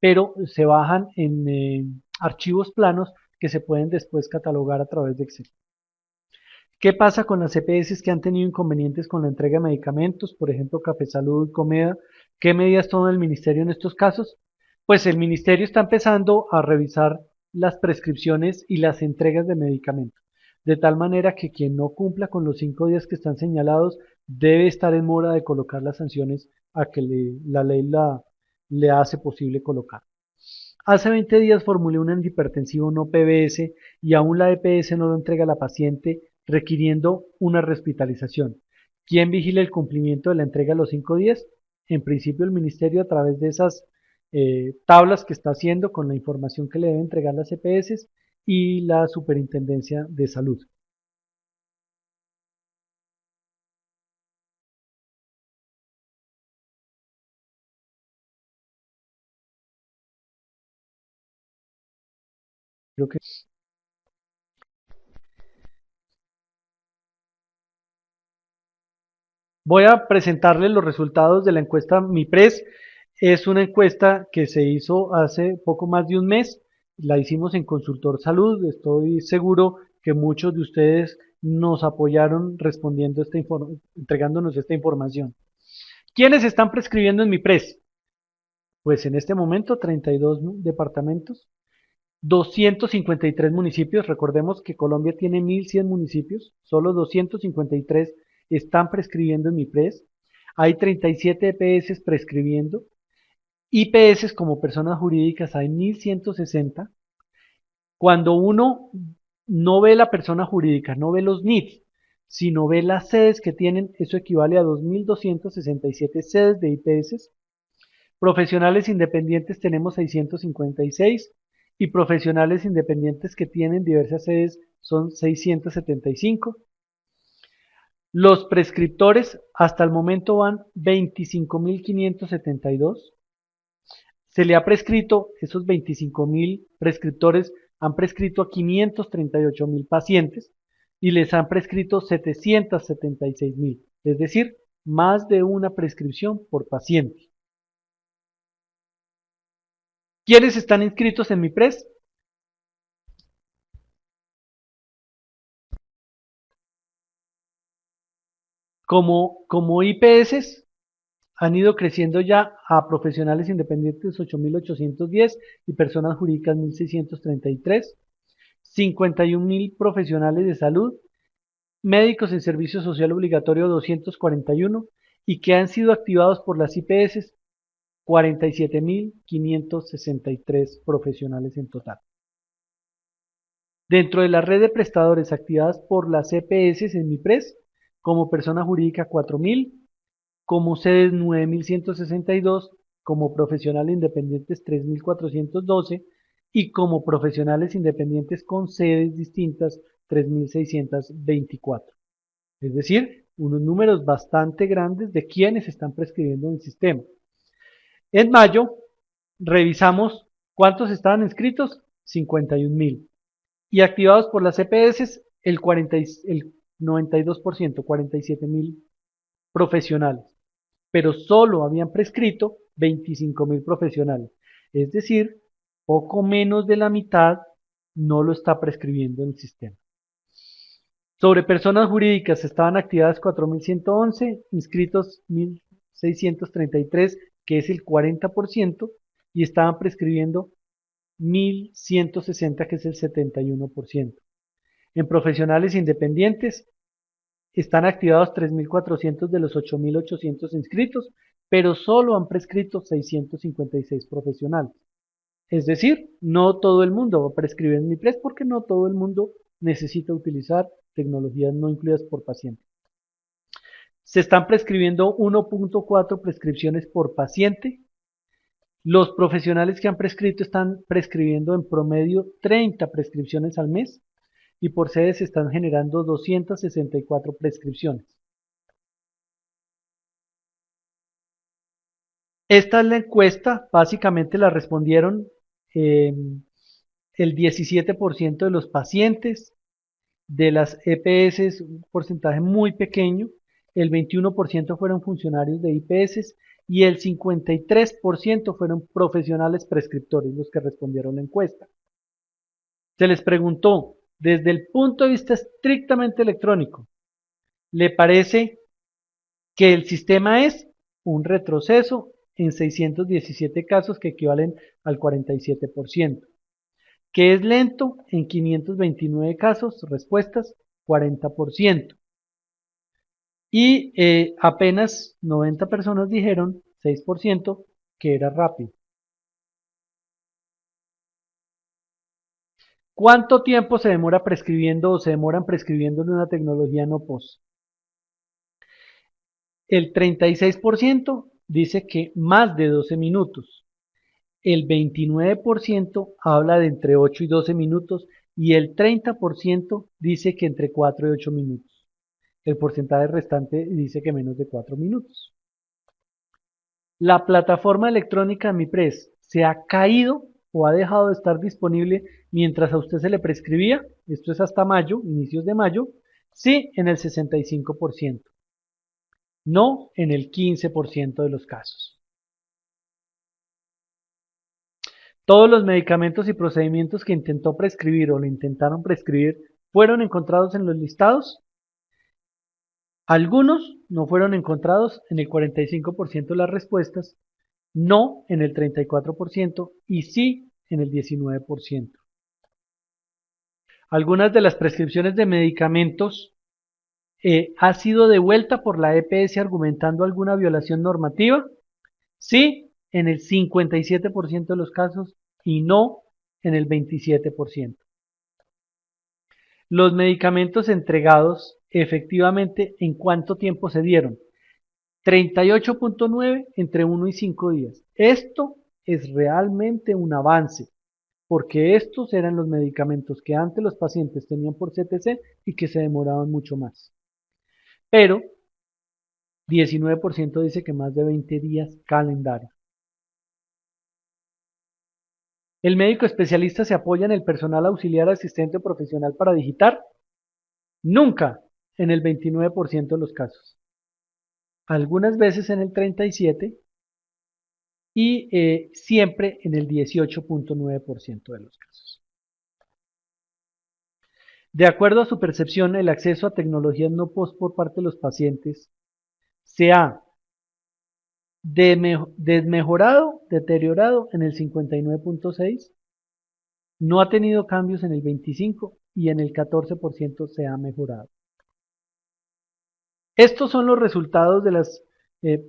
pero se bajan en archivos planos que se pueden después catalogar a través de Excel. ¿Qué pasa con las EPS que han tenido inconvenientes con la entrega de medicamentos? Por ejemplo, Café Salud y Comeda. ¿Qué medidas toma el ministerio en estos casos? Pues el ministerio está empezando a revisar las prescripciones y las entregas de medicamentos, de tal manera que quien no cumpla con los 5 días que están señalados debe estar en mora de colocar las sanciones a que la ley le hace posible colocar. Hace 20 días formulé un antihipertensivo no PBS y aún la EPS no lo entrega a la paciente requiriendo una rehospitalización. ¿Quién vigila el cumplimiento de la entrega a los 5 días? En principio el ministerio a través de esas tablas que está haciendo con la información que le deben entregar las EPS y la Superintendencia de Salud. Creo que voy a presentarles los resultados de la encuesta MIPRES. Es una encuesta que se hizo hace poco más de un mes. La hicimos en Consultor Salud. Estoy seguro que muchos de ustedes nos apoyaron respondiendo entregándonos esta información. ¿Quiénes están prescribiendo en MIPRES? Pues en este momento 32 departamentos, 253 municipios. Recordemos que Colombia tiene 1.100 municipios, solo 253 están prescribiendo en MIPRES. Hay 37 EPS prescribiendo. IPS como personas jurídicas hay 1.160. Cuando uno no ve la persona jurídica, no ve los NIDs, sino ve las sedes que tienen, eso equivale a 2.267 sedes de IPS. Profesionales independientes tenemos 656 y profesionales independientes que tienen diversas sedes son 675. Los prescriptores hasta el momento van 25.572. Se le ha prescrito, esos 25.000 prescriptores han prescrito a 538.000 pacientes y les han prescrito 776.000, es decir, más de una prescripción por paciente. ¿Quiénes están inscritos en MIPRES? Como IPS han ido creciendo ya a profesionales independientes 8.810 y personas jurídicas 1.633, 51.000 profesionales de salud, médicos en servicio social obligatorio 241 y que han sido activados por las IPS 47.563 profesionales en total. Dentro de la red de prestadores activadas por las EPS en MIPRES, como persona jurídica 4.000, como sedes 9.162, como profesionales independientes 3.412 y como profesionales independientes con sedes distintas 3.624. Es decir, unos números bastante grandes de quienes están prescribiendo en el sistema. En mayo revisamos cuántos estaban inscritos, 51.000. Y activados por las EPS, el 92%, 47.000 profesionales. Pero solo habían prescrito 25.000 profesionales. Es decir, poco menos de la mitad no lo está prescribiendo en el sistema. Sobre personas jurídicas estaban activadas 4.111, inscritos 1.633, que es el 40%, y estaban prescribiendo 1.160, que es el 71%. En profesionales independientes están activados 3.400 de los 8.800 inscritos, pero solo han prescrito 656 profesionales. Es decir, no todo el mundo va a prescribir en MIPRES porque no todo el mundo necesita utilizar tecnologías no incluidas por paciente. Se están prescribiendo 1.4 prescripciones por paciente. Los profesionales que han prescrito están prescribiendo en promedio 30 prescripciones al mes y por sede se están generando 264 prescripciones. Esta es la encuesta, básicamente la respondieron el 17% de los pacientes, de las EPS, un porcentaje muy pequeño, el 21% fueron funcionarios de IPS y el 53% fueron profesionales prescriptores los que respondieron la encuesta. Se les preguntó, desde el punto de vista estrictamente electrónico, ¿le parece que el sistema es un retroceso en 617 casos que equivalen al 47%? ¿Que es lento en 529 casos? Respuestas, 40%. Y apenas 90 personas dijeron, 6%, que era rápido. ¿Cuánto tiempo se demora prescribiendo o se demoran prescribiendo en una tecnología no POS? El 36% dice que más de 12 minutos. El 29% habla de entre 8 y 12 minutos y el 30% dice que entre 4 y 8 minutos. El porcentaje restante dice que menos de 4 minutos. La plataforma electrónica MIPRES se ha caído o ha dejado de estar disponible mientras a usted se le prescribía, esto es hasta mayo, inicios de mayo, sí en el 65%, no en el 15% de los casos. Todos los medicamentos y procedimientos que intentó prescribir o le intentaron prescribir fueron encontrados en los listados. Algunos no fueron encontrados en el 45% de las respuestas, no en el 34% y sí en el 19%. Algunas de las prescripciones de medicamentos ha sido devuelta por la EPS argumentando alguna violación normativa, sí en el 57% de los casos y no en el 27%. Los medicamentos entregados efectivamente, ¿en cuánto tiempo se dieron? 38.9 entre 1 y 5 días. Esto es realmente un avance, porque estos eran los medicamentos que antes los pacientes tenían por CTC y que se demoraban mucho más. Pero 19% dice que más de 20 días calendario. ¿El médico especialista se apoya en el personal auxiliar, asistente o profesional para digitar? Nunca, en el 29% de los casos. Algunas veces en el 37% y siempre en el 18.9% de los casos. De acuerdo a su percepción, el acceso a tecnologías no POS por parte de los pacientes se ha desmejorado, deteriorado en el 59.6%, no ha tenido cambios en el 25% y en el 14% se ha mejorado. Estos son los resultados de las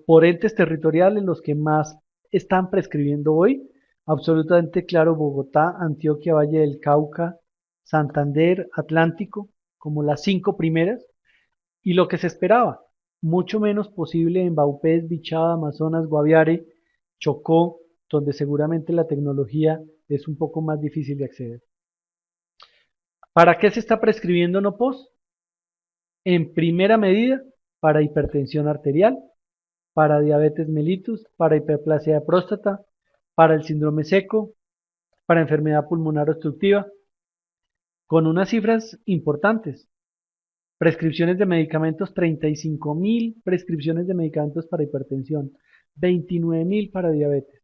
por entes territoriales, los que más están prescribiendo hoy. Absolutamente claro, Bogotá, Antioquia, Valle del Cauca, Santander, Atlántico, como las 5 primeras. Y lo que se esperaba, mucho menos posible en Vaupés, Bichada, Amazonas, Guaviare, Chocó, donde seguramente la tecnología es un poco más difícil de acceder. ¿Para qué se está prescribiendo no pos? En primera medida, para hipertensión arterial, para diabetes mellitus, para hiperplasia de próstata, para el síndrome seco, para enfermedad pulmonar obstructiva, con unas cifras importantes. Prescripciones de medicamentos, 35.000 prescripciones de medicamentos para hipertensión, 29.000 para diabetes.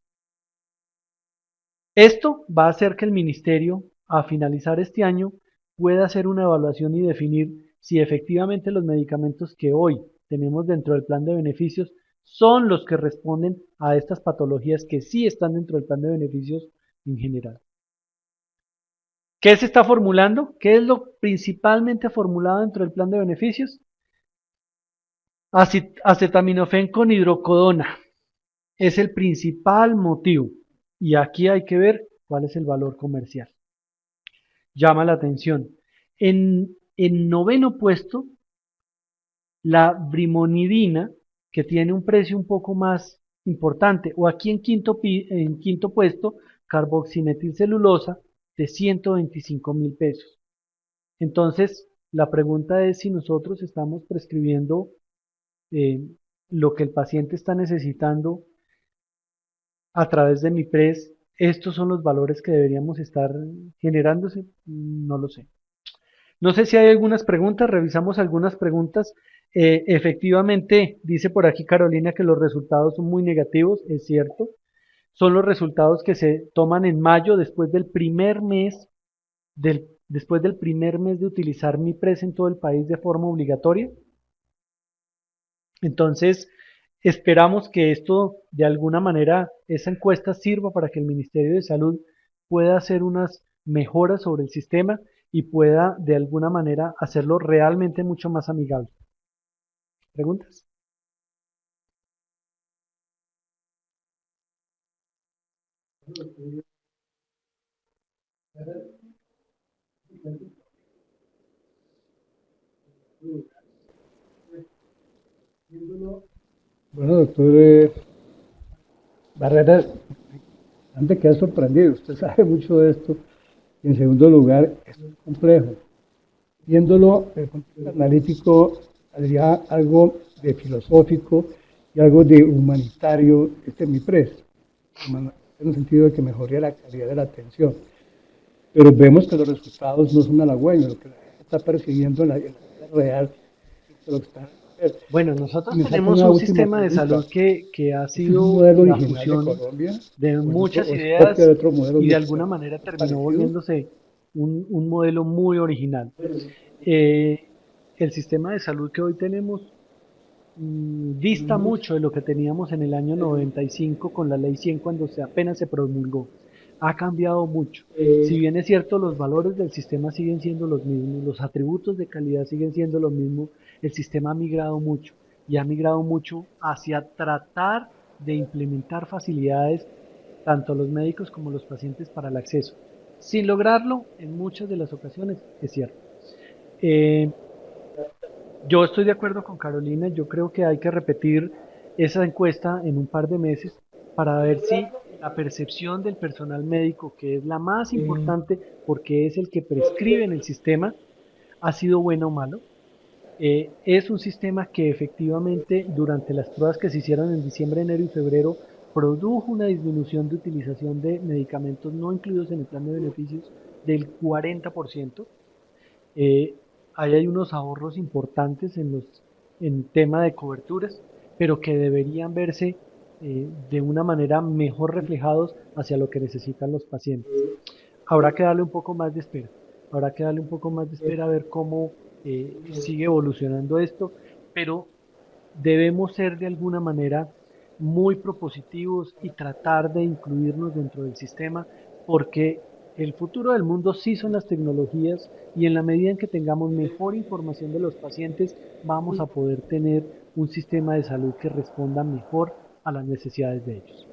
Esto va a hacer que el ministerio, a finalizar este año, pueda hacer una evaluación y definir si efectivamente los medicamentos que hoy tenemos dentro del plan de beneficios son los que responden a estas patologías que sí están dentro del plan de beneficios en general. ¿Qué se está formulando? ¿Qué es lo principalmente formulado dentro del plan de beneficios? Acetaminofén con hidrocodona es el principal motivo y aquí hay que ver cuál es el valor comercial. Llama la atención. En noveno puesto, la brimonidina, que tiene un precio un poco más importante, o aquí en quinto puesto, carboximetilcelulosa de 125.000 pesos. Entonces, la pregunta es si nosotros estamos prescribiendo lo que el paciente está necesitando a través de MIPRES. ¿Estos son los valores que deberíamos estar generándose? No lo sé. No sé si hay algunas preguntas, revisamos algunas preguntas. Efectivamente, dice por aquí Carolina que los resultados son muy negativos, es cierto. Son los resultados que se toman en mayo después del primer mes de utilizar MIPRES en todo el país de forma obligatoria. Entonces, esperamos que esto, de alguna manera, esa encuesta sirva para que el Ministerio de Salud pueda hacer unas mejoras sobre el sistema y pueda, de alguna manera, hacerlo realmente mucho más amigable. ¿Preguntas? Bueno, doctor Barrera, antes queda sorprendido, usted sabe mucho de esto. Y en segundo lugar, esto es complejo. Viéndolo desde el punto de vista analítico, habría algo de filosófico y algo de humanitario este MIPRES, en el sentido de que mejoraría la calidad de la atención. Pero vemos que los resultados no son halagüeños, lo que la gente está persiguiendo en la vida real, es lo que está. Bueno, nosotros Me saca tenemos una un última sistema de pregunta. salud que ha ¿Este es un sido modelo la original de fusión Colombia de o muchas es copia de ideas otro modelo y de alguna manera es terminó parecido? volviéndose un modelo muy original. Eh, el sistema de salud que hoy tenemos dista mucho de lo que teníamos en el año 95 con la ley 100 cuando apenas se promulgó. Ha cambiado mucho. Si bien es cierto, los valores del sistema siguen siendo los mismos, los atributos de calidad siguen siendo los mismos, el sistema ha migrado mucho y ha migrado mucho hacia tratar de implementar facilidades tanto a los médicos como a los pacientes para el acceso. Sin lograrlo, en muchas de las ocasiones, es cierto. Eh, yo estoy de acuerdo con Carolina, yo creo que hay que repetir esa encuesta en un par de meses para ver si la percepción del personal médico, que es la más importante porque es el que prescribe en el sistema, ha sido buena o malo. Es un sistema que efectivamente durante las pruebas que se hicieron en diciembre, enero y febrero produjo una disminución de utilización de medicamentos no incluidos en el plan de beneficios del 40%. Eh, Ahí hay unos ahorros importantes en tema de coberturas, pero que deberían verse de una manera mejor reflejados hacia lo que necesitan los pacientes. Habrá que darle un poco más de espera, habrá que darle un poco más de espera a ver cómo sigue evolucionando esto, pero debemos ser de alguna manera muy propositivos y tratar de incluirnos dentro del sistema, porque el futuro del mundo sí son las tecnologías y en la medida en que tengamos mejor información de los pacientes, vamos a poder tener un sistema de salud que responda mejor a las necesidades de ellos.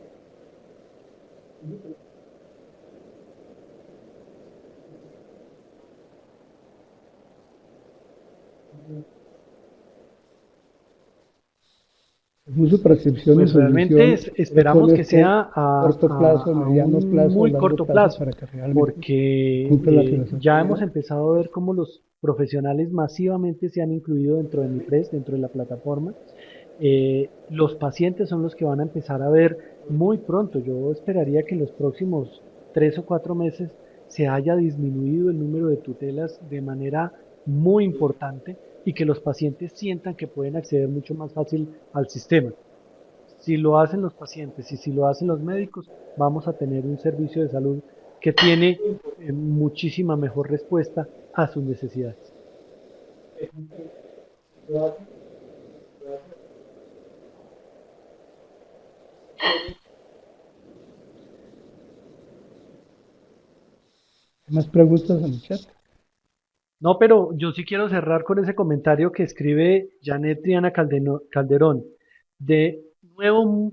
Uso, prescripción y Pues realmente solución, ¿cuáles son esperamos que sea corto plazo, a mediano un plazo, muy largo corto plazo, plazo, para que realmente porque cumpla la filosofía? ya hemos empezado a ver cómo los profesionales masivamente se han incluido dentro de MIPRES, dentro de la plataforma. Los pacientes son los que van a empezar a ver muy pronto. Yo esperaría que en los próximos 3 o 4 meses se haya disminuido el número de tutelas de manera muy importante y que los pacientes sientan que pueden acceder mucho más fácil al sistema. Si lo hacen los pacientes y si lo hacen los médicos, vamos a tener un servicio de salud que tiene muchísima mejor respuesta a sus necesidades. ¿Más preguntas en el chat? No, pero yo sí quiero cerrar con ese comentario que escribe Janet Triana Calderón. De nuevo,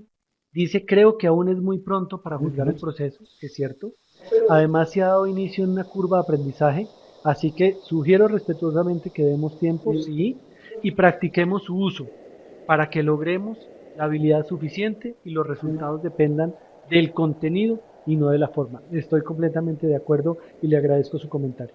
dice, creo que aún es muy pronto para juzgar el proceso, es cierto. Además, se ha dado inicio en una curva de aprendizaje, así que sugiero respetuosamente que demos tiempo, sí, y practiquemos su uso para que logremos la habilidad suficiente y los resultados dependan del contenido y no de la forma. Estoy completamente de acuerdo y le agradezco su comentario.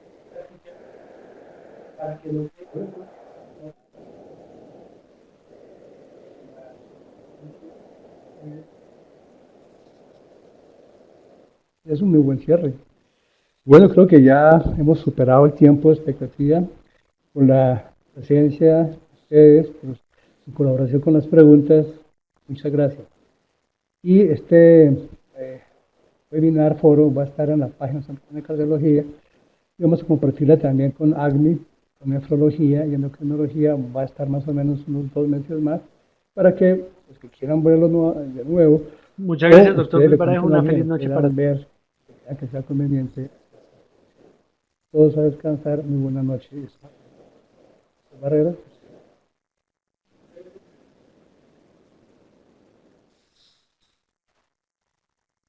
Es un muy buen cierre. Bueno, creo que ya hemos superado el tiempo de expectativa por la presencia de ustedes, por su colaboración con las preguntas. Muchas gracias. Y este webinar, foro, va a estar en la página de cardiología. Y vamos a compartirla también con ACMI, con nefrología y endocrinología. Va a estar más o menos unos 2 meses más para que los que quieran verlo de nuevo, Muchas gracias, o doctor ustedes Luis le Barajo. cuenten a Una alguien feliz que noche para quieran todos. ver, que sea conveniente. Todos a descansar. Muy buenas noches. Barreras.